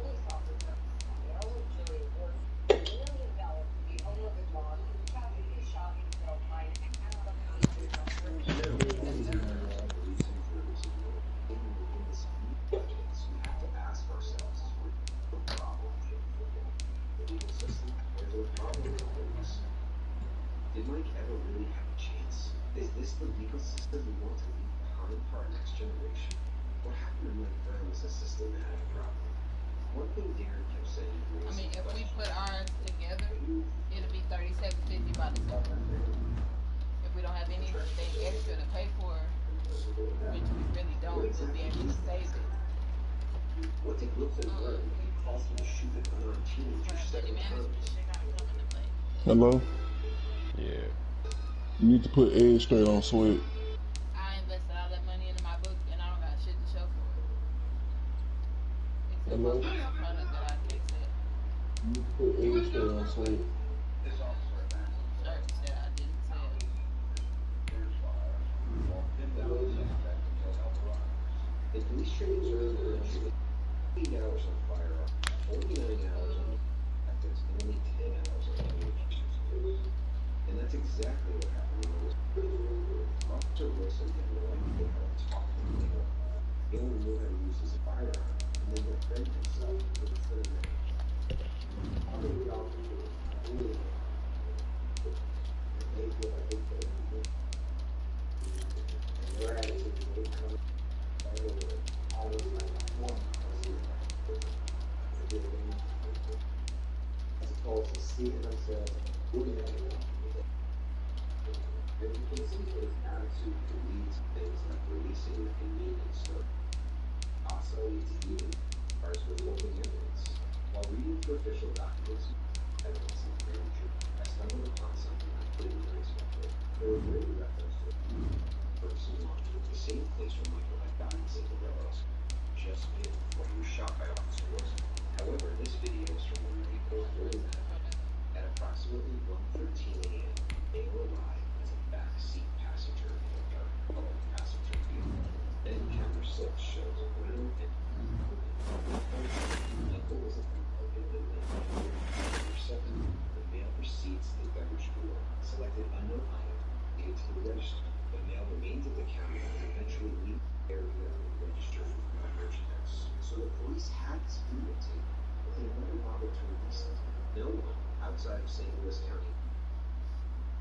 We have to ask ourselves, is there a problem in football? The legal system? Or is there a problem with the police? Did Mike ever really have a chance? Is this the legal system we want to leave behind for our next generation? What happened to Mike Brown as a systematic problem? One thing Darren kept saying I was, mean, if we put ours together, it'll be $37.50 by December. If we don't have anything extra to pay for, which we really don't, we'll be able to save it. what did Wilson learn when he caused him to shoot an unarmed teenager For money 7 management, times? they gotta come into play. Hello? Yeah. You need to put Edge straight on Sweat. I invested all that money into my book, and I don't got shit to show for it. Except for Hello? some product that I can't sell. You need to put Edge straight on Sweat. Shirts that I didn't sell. The police trainings early were 8 hours on firearms, 49 hours on tactics, and only 10 hours on communications. And that's exactly what happened when I was Officer Wilson had no idea how to talk to anyone. He only knew how to use his firearm, and then defend himself with a clear range. How many officers really they feel like they could have been and their attitude is they come over all the time, one as opposed to seeing themselves doing it. And you can see his attitude to lead to things like releasing the convenience store. Also leads to even as withholding evidence. While reading through official documents, evidence is very true. I stumbled upon something I couldn't really expect. There were many references to person launch with the same place where Michael had gotten cigarillos just before he was shot by Officer Wilson. However, this video is from the night before that. At approximately 1:13 a.m., they were alive as a backseat passenger in a dark colored passenger vehicle. Then camera 6 shows Brown and Michael was at the open and then camera 7. The male proceeds to the beverage cooler, selected unknown item, needed to the register. The male remains at the counter and eventually leaves the area and registered for merchandise. So the police had this videotape, but they never bothered to release it. No one outside of St. Louis County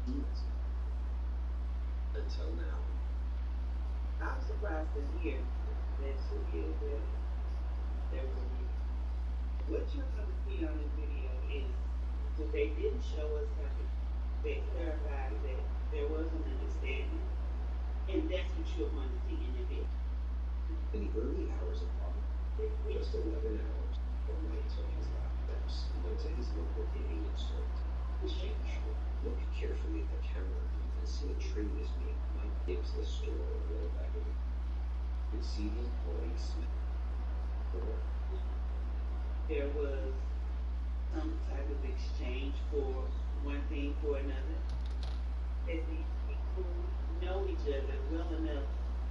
knew it until now. I'm surprised to hear that there was a reason. What you're going to see on this video is that they didn't show us something. They clarified that there was an understanding, and that's what you're going to see in the video. In the early hours of August, just 11 hours before Mike took his last steps, he went to his local convenience store. Look carefully at the camera. You can see a trade is made. Mike gives the store a roll back of it. You can see the employee smell. There was some type of exchange for one thing for another. That these people know each other well enough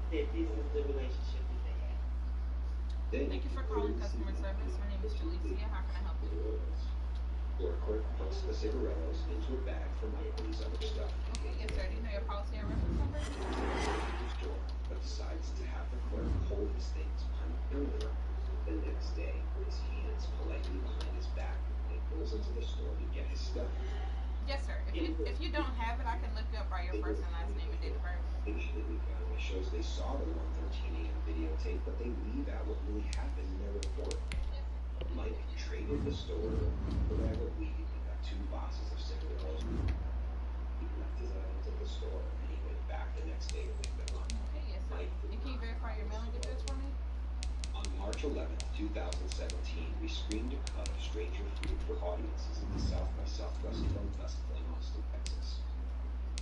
that this is the relationship that they have. Thank you for calling customer service. My name is Jalicia. How can I help you? Or clerk puts the cigarillos into a bag for Mike when he's understuffed. Okay, yes, sir. Do you know your policy and reference number? But decides to have the clerk hold his things earlier. The next day, his hands politely behind his back, and he goes into the store to get his stuff. Yes, sir. If you don't have it, I can look you up by your first and last name and date of birth. It shows they saw the 1:13 a.m. videotape, but they leave out what really happened in their report. Mike traded the store for a bag of weed and got 2 boxes of cigarillos. He left his items at the store and he went back the next day to pick them up. Okay, yes, sir. And can you verify your mailing address for me? On March 11th, 2017, we screened a cut of Stranger Fruit for audiences in the South by Southwest Film Festival in Austin, Texas.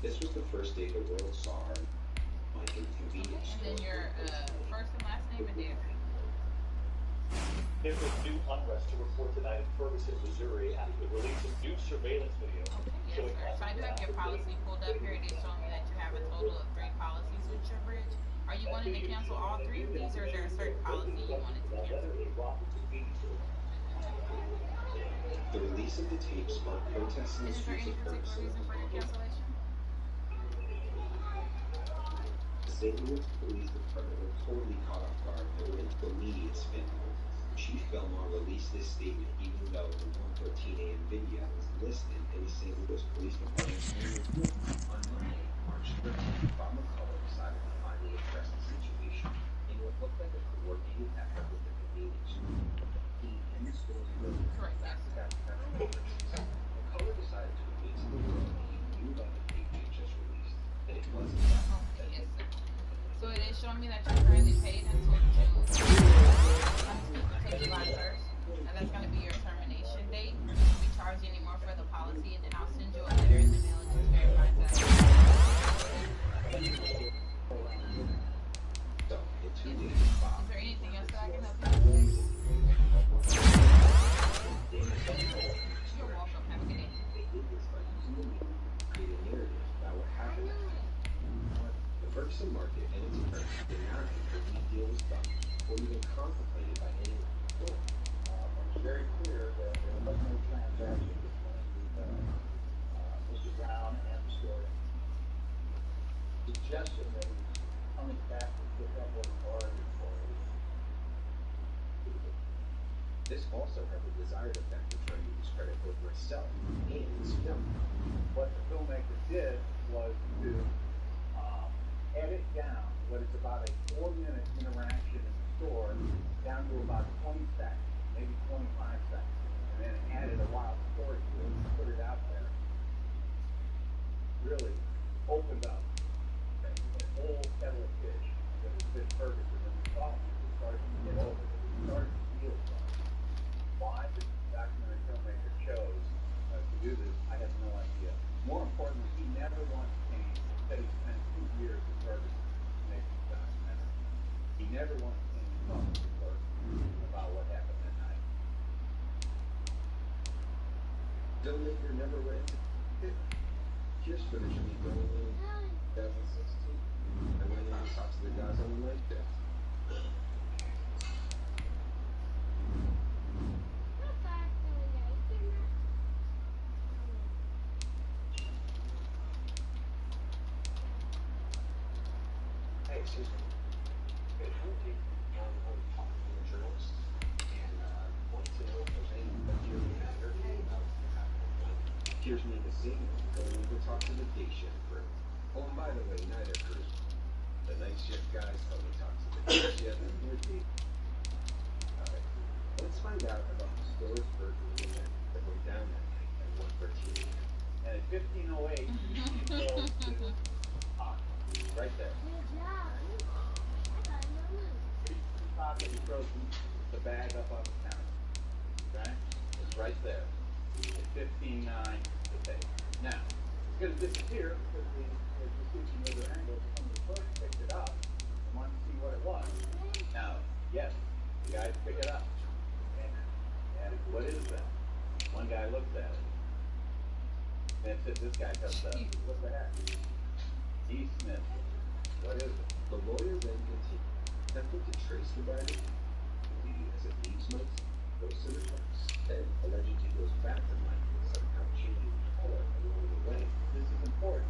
This was the first day the world saw our Mike in convenience store. And then your first and last name and date of birth. There was new unrest to report tonight in Ferguson, Missouri after the release of new surveillance video. Okay, yes, sir. So I do have your policy pulled up here. It is showing me that you have a total of 3 policies with your bridge. Are you wanting to cancel all 3 of these, or is there a certain policy you wanted to cancel? The release of the tape sparked protests in the Is there streets any of particular Ferguson. reason for your cancellation? The St. Louis Police Department were totally caught off guard. They were in immediate spin mode. Chief Belmar released this statement even though the 1:13 a.m. video was listed in the St. Louis Police Department. On Monday, March 13th, Bob McCullough decided to finally address the situation in what looked like a coordinated effort with the convenience store. He and the store's Correct, yes. McCullough decided to admit to the world that he knew about the tape he had just released, and it wasn't Okay, yes, sir. So it is showing me that you're currently paid until July 1st, and that's going to be your termination date. You're not going to be charged anymore for the policy, and then I'll send you a letter in the mail and just verify that. Is there anything else that I can help you with? You're welcome. Have a good day. Create a narrative about what happened. The Ferguson market and its attorneys denied that the deal was done or even contemplated by anyone. It's very clear that there was no transaction between Mr. Brown and the store. Suggestion that he was coming back to pick up what he already sold. This also had the desired effect of trying to discredit both myself and his film. What the filmmaker did was to edit down what is about a 4-minute interaction in the store down to about 20 seconds, maybe 25 seconds, and then added a wild story to it and put it out there. Really opened up a whole kettle of fish that has been Ferguson, and we saw it. We started to get over it. We started to feel something. Why the documentary filmmaker chose to do this, I have no idea. More importantly, he never once came and said he spent 2 years in Ferguson to make this documentary. He never once came and talked to the clerk about what happened that night. Filmmaker never went into it. Here's footage of me going in 2016. I went in and talked to the guys on the night there. Hey, excuse me. I'm talking to a journalist, and want to know if there's any material matter about what happened. Here's me the signal going to talk to the day shift crew. Oh, and by the way, neither crew. The night shift guys tell me talk to the night shift. Alright, let's find out about the store's burglary event that went down that night at 1:13 a.m. And at 15:08, he throws his right there. Pocket, he throws the bag up on the counter. Okay? It's right there. At 15:09, the tape. Now, it's going to disappear because as you see from the other angle, some of the clerks picked it up and wanted to see what it was. Now, yes, the guys pick it up. And what is that? One guy looks at it. That's it. This guy comes up. What the heck? E. Smith. What is it? The lawyer then continued, attempting to trace the bag as it leaves Mike, goes to the trucks, then allegedly goes back to Mike and somehow changing color along the way. This is important.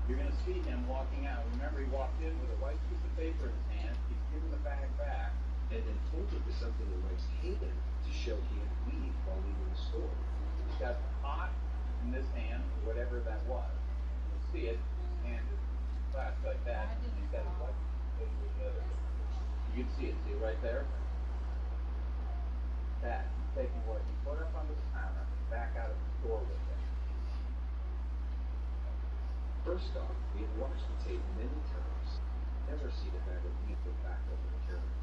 You're going to see him walking out. Remember, he walked in with a white piece of paper in his hand. He's giving the bag back. And then pointed to something in Mike's hand to show he had weed while leaving the store. He's got pot in this hand, whatever that was. You'll see it. His hand is clasped like that. And he's got his white piece of paper in the other hand. You can see it. See it right there? That. He's taking what he put up under the counter and back out of the store with it. First off, we have watched the tape many times. Never seen a bag of weed put back over the counter.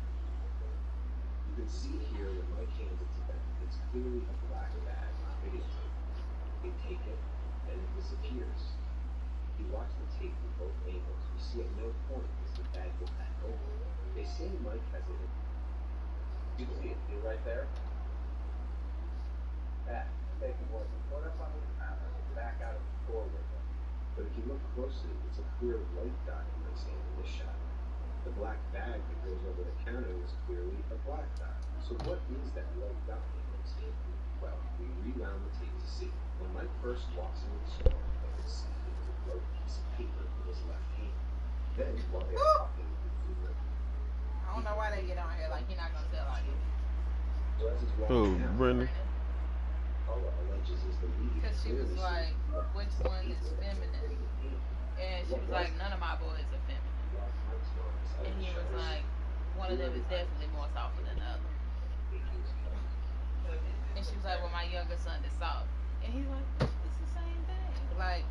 You can see here when Mike hands it to them, it's clearly a black bag on videotape. They take it, and it disappears. If you watch the tape from both angles, you see at no point is the bag put back over. They say Mike has it in. You can see it. See it right there? That. He's taking what he put up under the counter and back out of the store with it. But if you look closely, it's a clear white dot in Mike's hand in this shot. The black bag that goes over the counter is clearly a black dot. So what is that white dot in Mike's hand? Well, we rewound the tape to see. When Mike first walks into the store, they can see he has a white piece of paper in his left hand. Then, while they're talking, I don't know why they get on here like you're not gonna tell like it. so as he's Who, walking out, Brandon? Paula alleges is the lead. Because she was like, which one is feminine? And she was like, none of my boys are feminine. And he was like, one of them is definitely more softer than the other. And she was like, well, my younger son is soft. And he's like, it's the same thing. Like,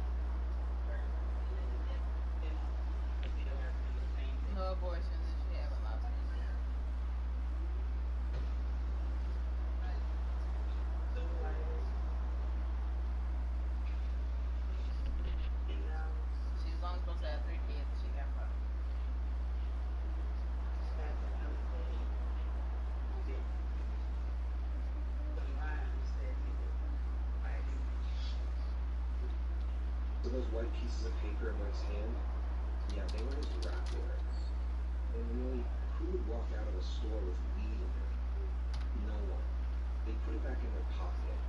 no abortions if she haven't lost it. She was only supposed to have 3 kids. She got 5. So those white pieces of paper in Mike's hand, yeah, they were his rap lyrics. And really, who would walk out of a store with weed in there? No one. They put it back in their pocket.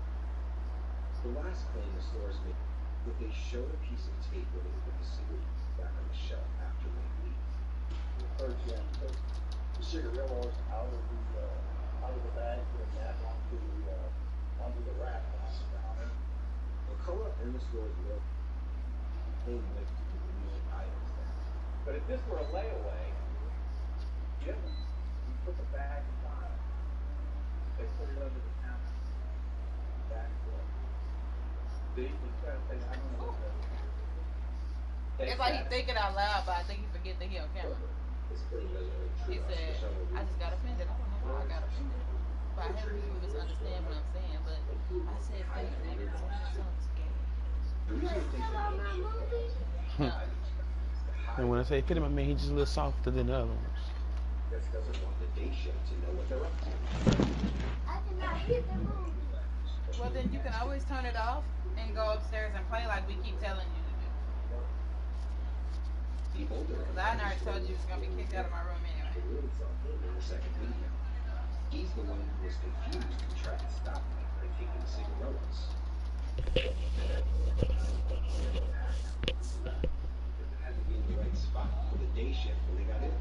The last claim the stores made, that they showed a piece of tape where they put the cigarettes back on the shelf after they leave. First, yeah, the cigarillos out of the bag and that onto the rack on the counter. McCullough and the store's look came with the music items there. But if this were a layaway, you put the bag aside. They put it under the counter. Back door. See, he's got to say, I don't know what that is. It's like he's thinking out loud, but I think he forget that he on camera. This claim doesn't really He true said, I just got offended. I don't know why I got offended. But I have people misunderstand what I'm saying. But I said fake, and I didn't say my son's gay. The reason I think that And when I say fit him, I mean he's just a little softer than the other ones. Just doesn't want the day shift to know what they're up to. Well, then you can always turn it off and go upstairs and play like we keep telling you to do. The older Because I already told you you was going to be kicked out of my room anyway. the really saw him in the second video. He's the one who was confused and tried to stop me by taking cigarillos. Because it had to be in the right spot for the day shift when they got in.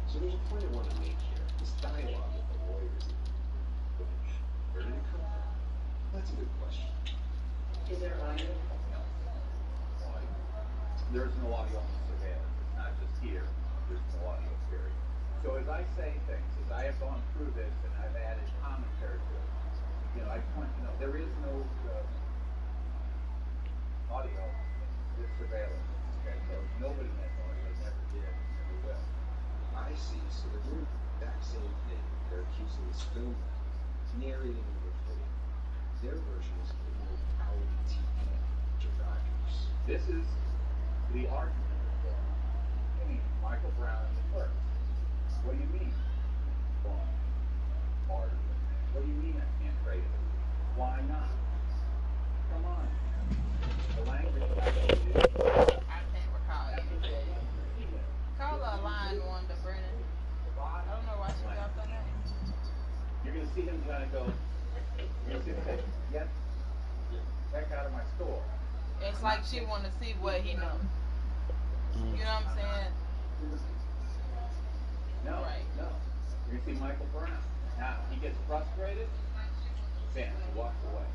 So there's a point I want to make here. This dialogue with the lawyers. Where did it come from? That's a good question. Is there audio? There's no audio on the surveillance. It's not here, there's no audio period. So as I say things, as I have gone through this and I've added commentary to it, I point, there is no audio in this surveillance. Okay, so nobody has audio, never did, never will. I see. So they're doing the exact same thing. They're accusing this film narrating and recording. Their version is criminal reality TV directors. This is the argument between Michael Brown and the clerk. What do you mean? What do you mean I can't trade it? Why not? Come on. The language I can't recall anything. Call a line Wanda Brennan. I don't know why she got that name. You're going to see him kind of go, you're going to see him say, get heck out of my store. It's like she want to see what he knows. You know what I'm saying? No, right. No. You're going to see Michael Brown. Now, he gets frustrated, bam, he walks away.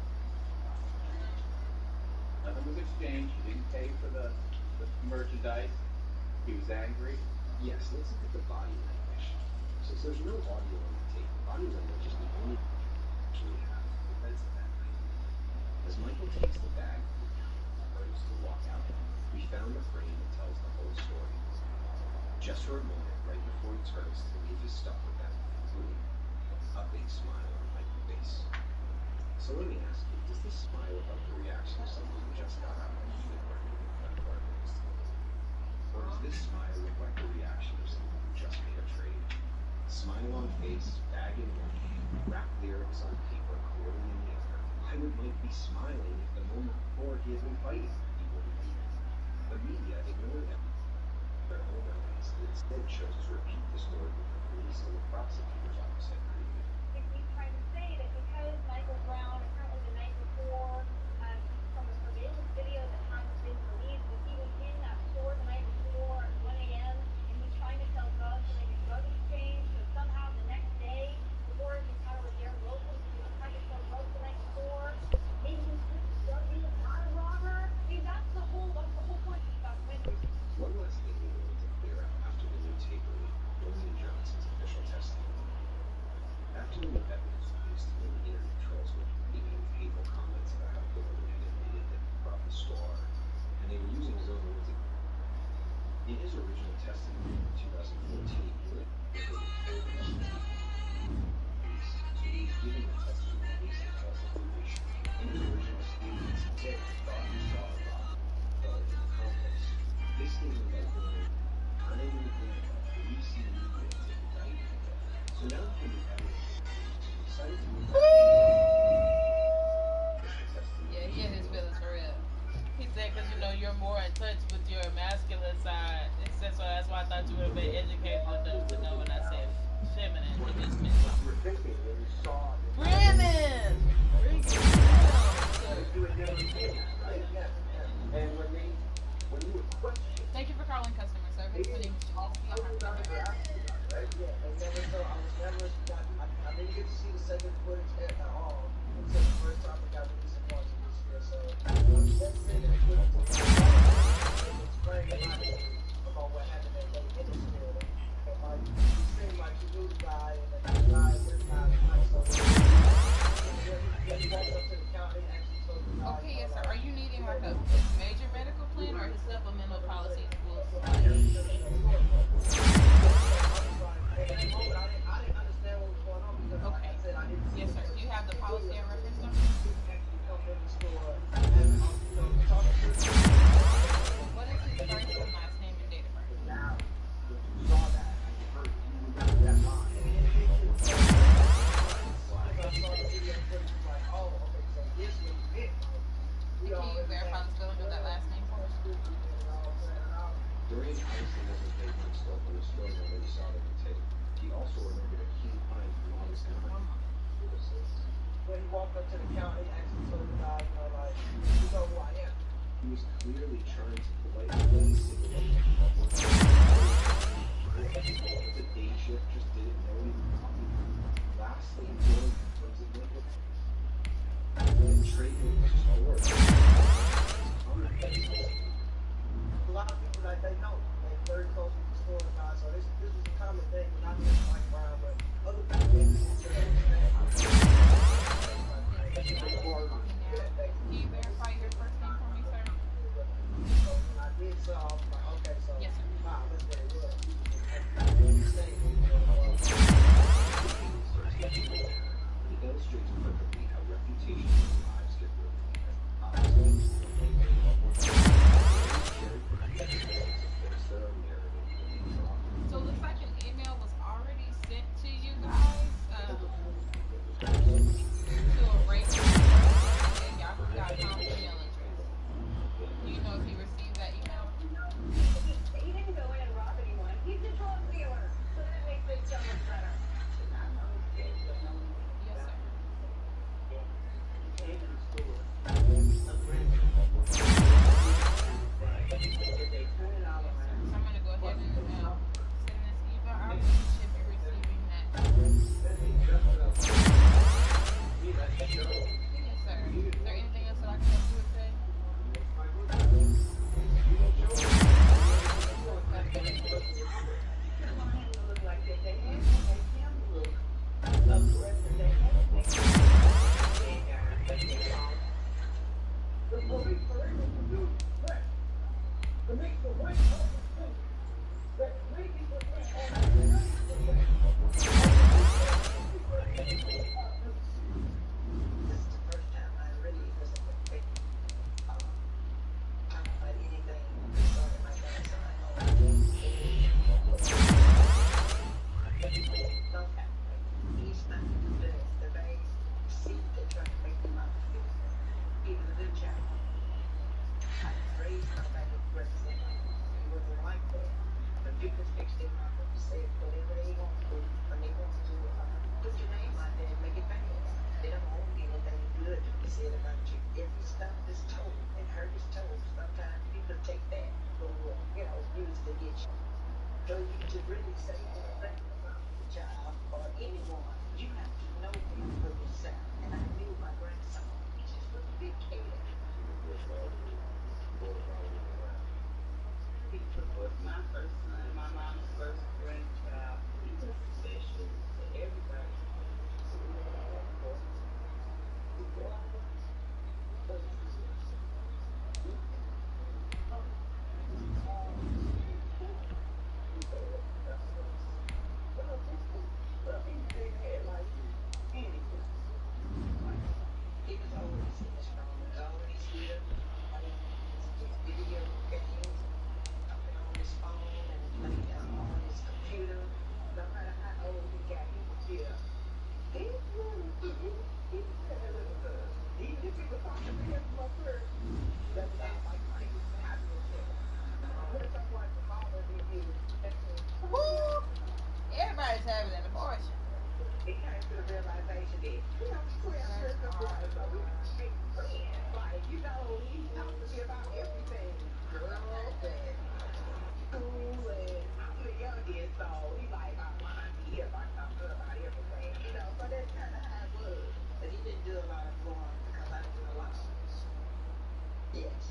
Nothing was exchanged. He didn't pay for the merchandise. He was angry. Yes, let's look at the body language. Since there's no audio on the tape, body language is the only thing we have in defense of that night. As Michael takes the bag and goes to walk out, we found a frame that tells the whole story. Just for a moment, right before he turns to leave his stuff with that boom, a big smile on Michael's face. So let me ask you, does this smile about the reaction of someone who just got out of a heated argument in front of our witness? Or does this smile look like the reaction of someone who just made a trade? Smile on face, bag in one hand, rap lyrics on paper, clearly in the other. Why would Mike be smiling if the moment before he had been fighting? He wouldn't be. The media ignored him. Their own evidence that instead chose to repeat the story that the police and the prosecutor's office had created. He's trying to say that because Michael Brown, apparently the night before, from a surveillance video that hasn't been released, that he was in that store the night before at 1 a.m. and he's trying to sell drugs to make a drug exchange. So somehow the next day, before his encounter with Darren Wilson, he was trying to sell drugs the night before. Maybe he was drug dealer, not a robber. I mean, that's the whole point of this documentary. One last thing we wanted to clear up after the new tape release, William Johnson's official testimony. After the new evidence released, many internet trolls were making hateful comments about how Gordon had admitted that he brought the store, and they were using his own words. In his original testimony in 2014, he was giving the testimony based on false information. In his original statements, he said he thought he saw a rock in the complex. This statement by Gordon time and again police and media to indict him. So now that the evidence is decided to move Yeah, he had his feelings for real. He said, because you're more in touch with your masculine side. So that's why I thought you would have been educated enough to know when I said feminine. It just meant Brandon! Thank you for calling customer service. My name is Denise. I didn't get to see the second footage at all until the first time it got released in March of this year. So that's taking the footage to explain about what happened that day in the store. But like, you seem like you knew the guy, and then the guy was not nice. So he walked up to the counter and actually told the guy. Okay, yes, sir. Are you needing like a major medical plan or his supplemental policy? Okay. Yes, sir. Do you have the policy and reference number? What is his first and last name and date of birth? Now, you saw that. You remember that line. I saw the video footage, like, oh, okay, so this was it. Can you verify the spelling of that last name for us? During obviously wasn't paid for stuff on the store when he saw the tape. He also remembered a key line from August 9th. When he walked up to the counter, he actually told the guy, like, you know who I am. He was clearly trying to politely insinuate that the day shift just didn't know he was talking. Lastly, Jordan was a little trading with his store. A lot of people that they know, they're very close with the Florida guy, so this was a common thing, but not just Mike Brown, but other people that Can you verify your first name for me, sir? So when I did so, I was like, okay, so Yes, sir. wow, that's what it was. It illustrates perfectly how reputation and lives get ruined because obviously So the second email was already sent to you guys to a Rachel@yahoo.com email address. Do you know if you received that email? He didn't go in and rob anyone. He's a drug dealer, so that makes this so much better. Yes, sir. Came in the store, So I'm gonna go ahead and send this email out. You should be receiving that. Yes, sir. Is there anything else that I can help you with today? Look like they had to make him look aggressive. They had to make him the police were able to do that to make the white officer that maybe was this is the first time I really was talking about anything concerning my grandson. He's not the base seat that tried to make him out. He was a good child. I raised my back aggressive. He wasn't like that. The people fixed him up and said whatever they want to, when they want to put your name out there and make it famous. They don't own anything good to be said about you. Every stuff is told and hurt is told. Sometimes people take that for, use to get you. So you to really say anything about the child or anyone, you have to know them for yourself. And I knew my grandson. He just was a big kid. He was my first son, my mom's first grandchild. He was special to everybody. He was always strong, always here. His video games, on his phone and played on his computer. No matter how old he got, he was here. He said that little girl. Even if he was talking to him from up here, that was out like he was happy with him. When someone smaller than you, Woo! Everybody's having an abortion. he came to the realization that, Twelve years apart, so we make friends. Like, he talked to me about everything. Girls and school and I'm the youngest, so he like, I want to be here. I talk to her about everything, so that's kind of how it was. But he didn't do a lot of growing because I didn't allow him. Yes.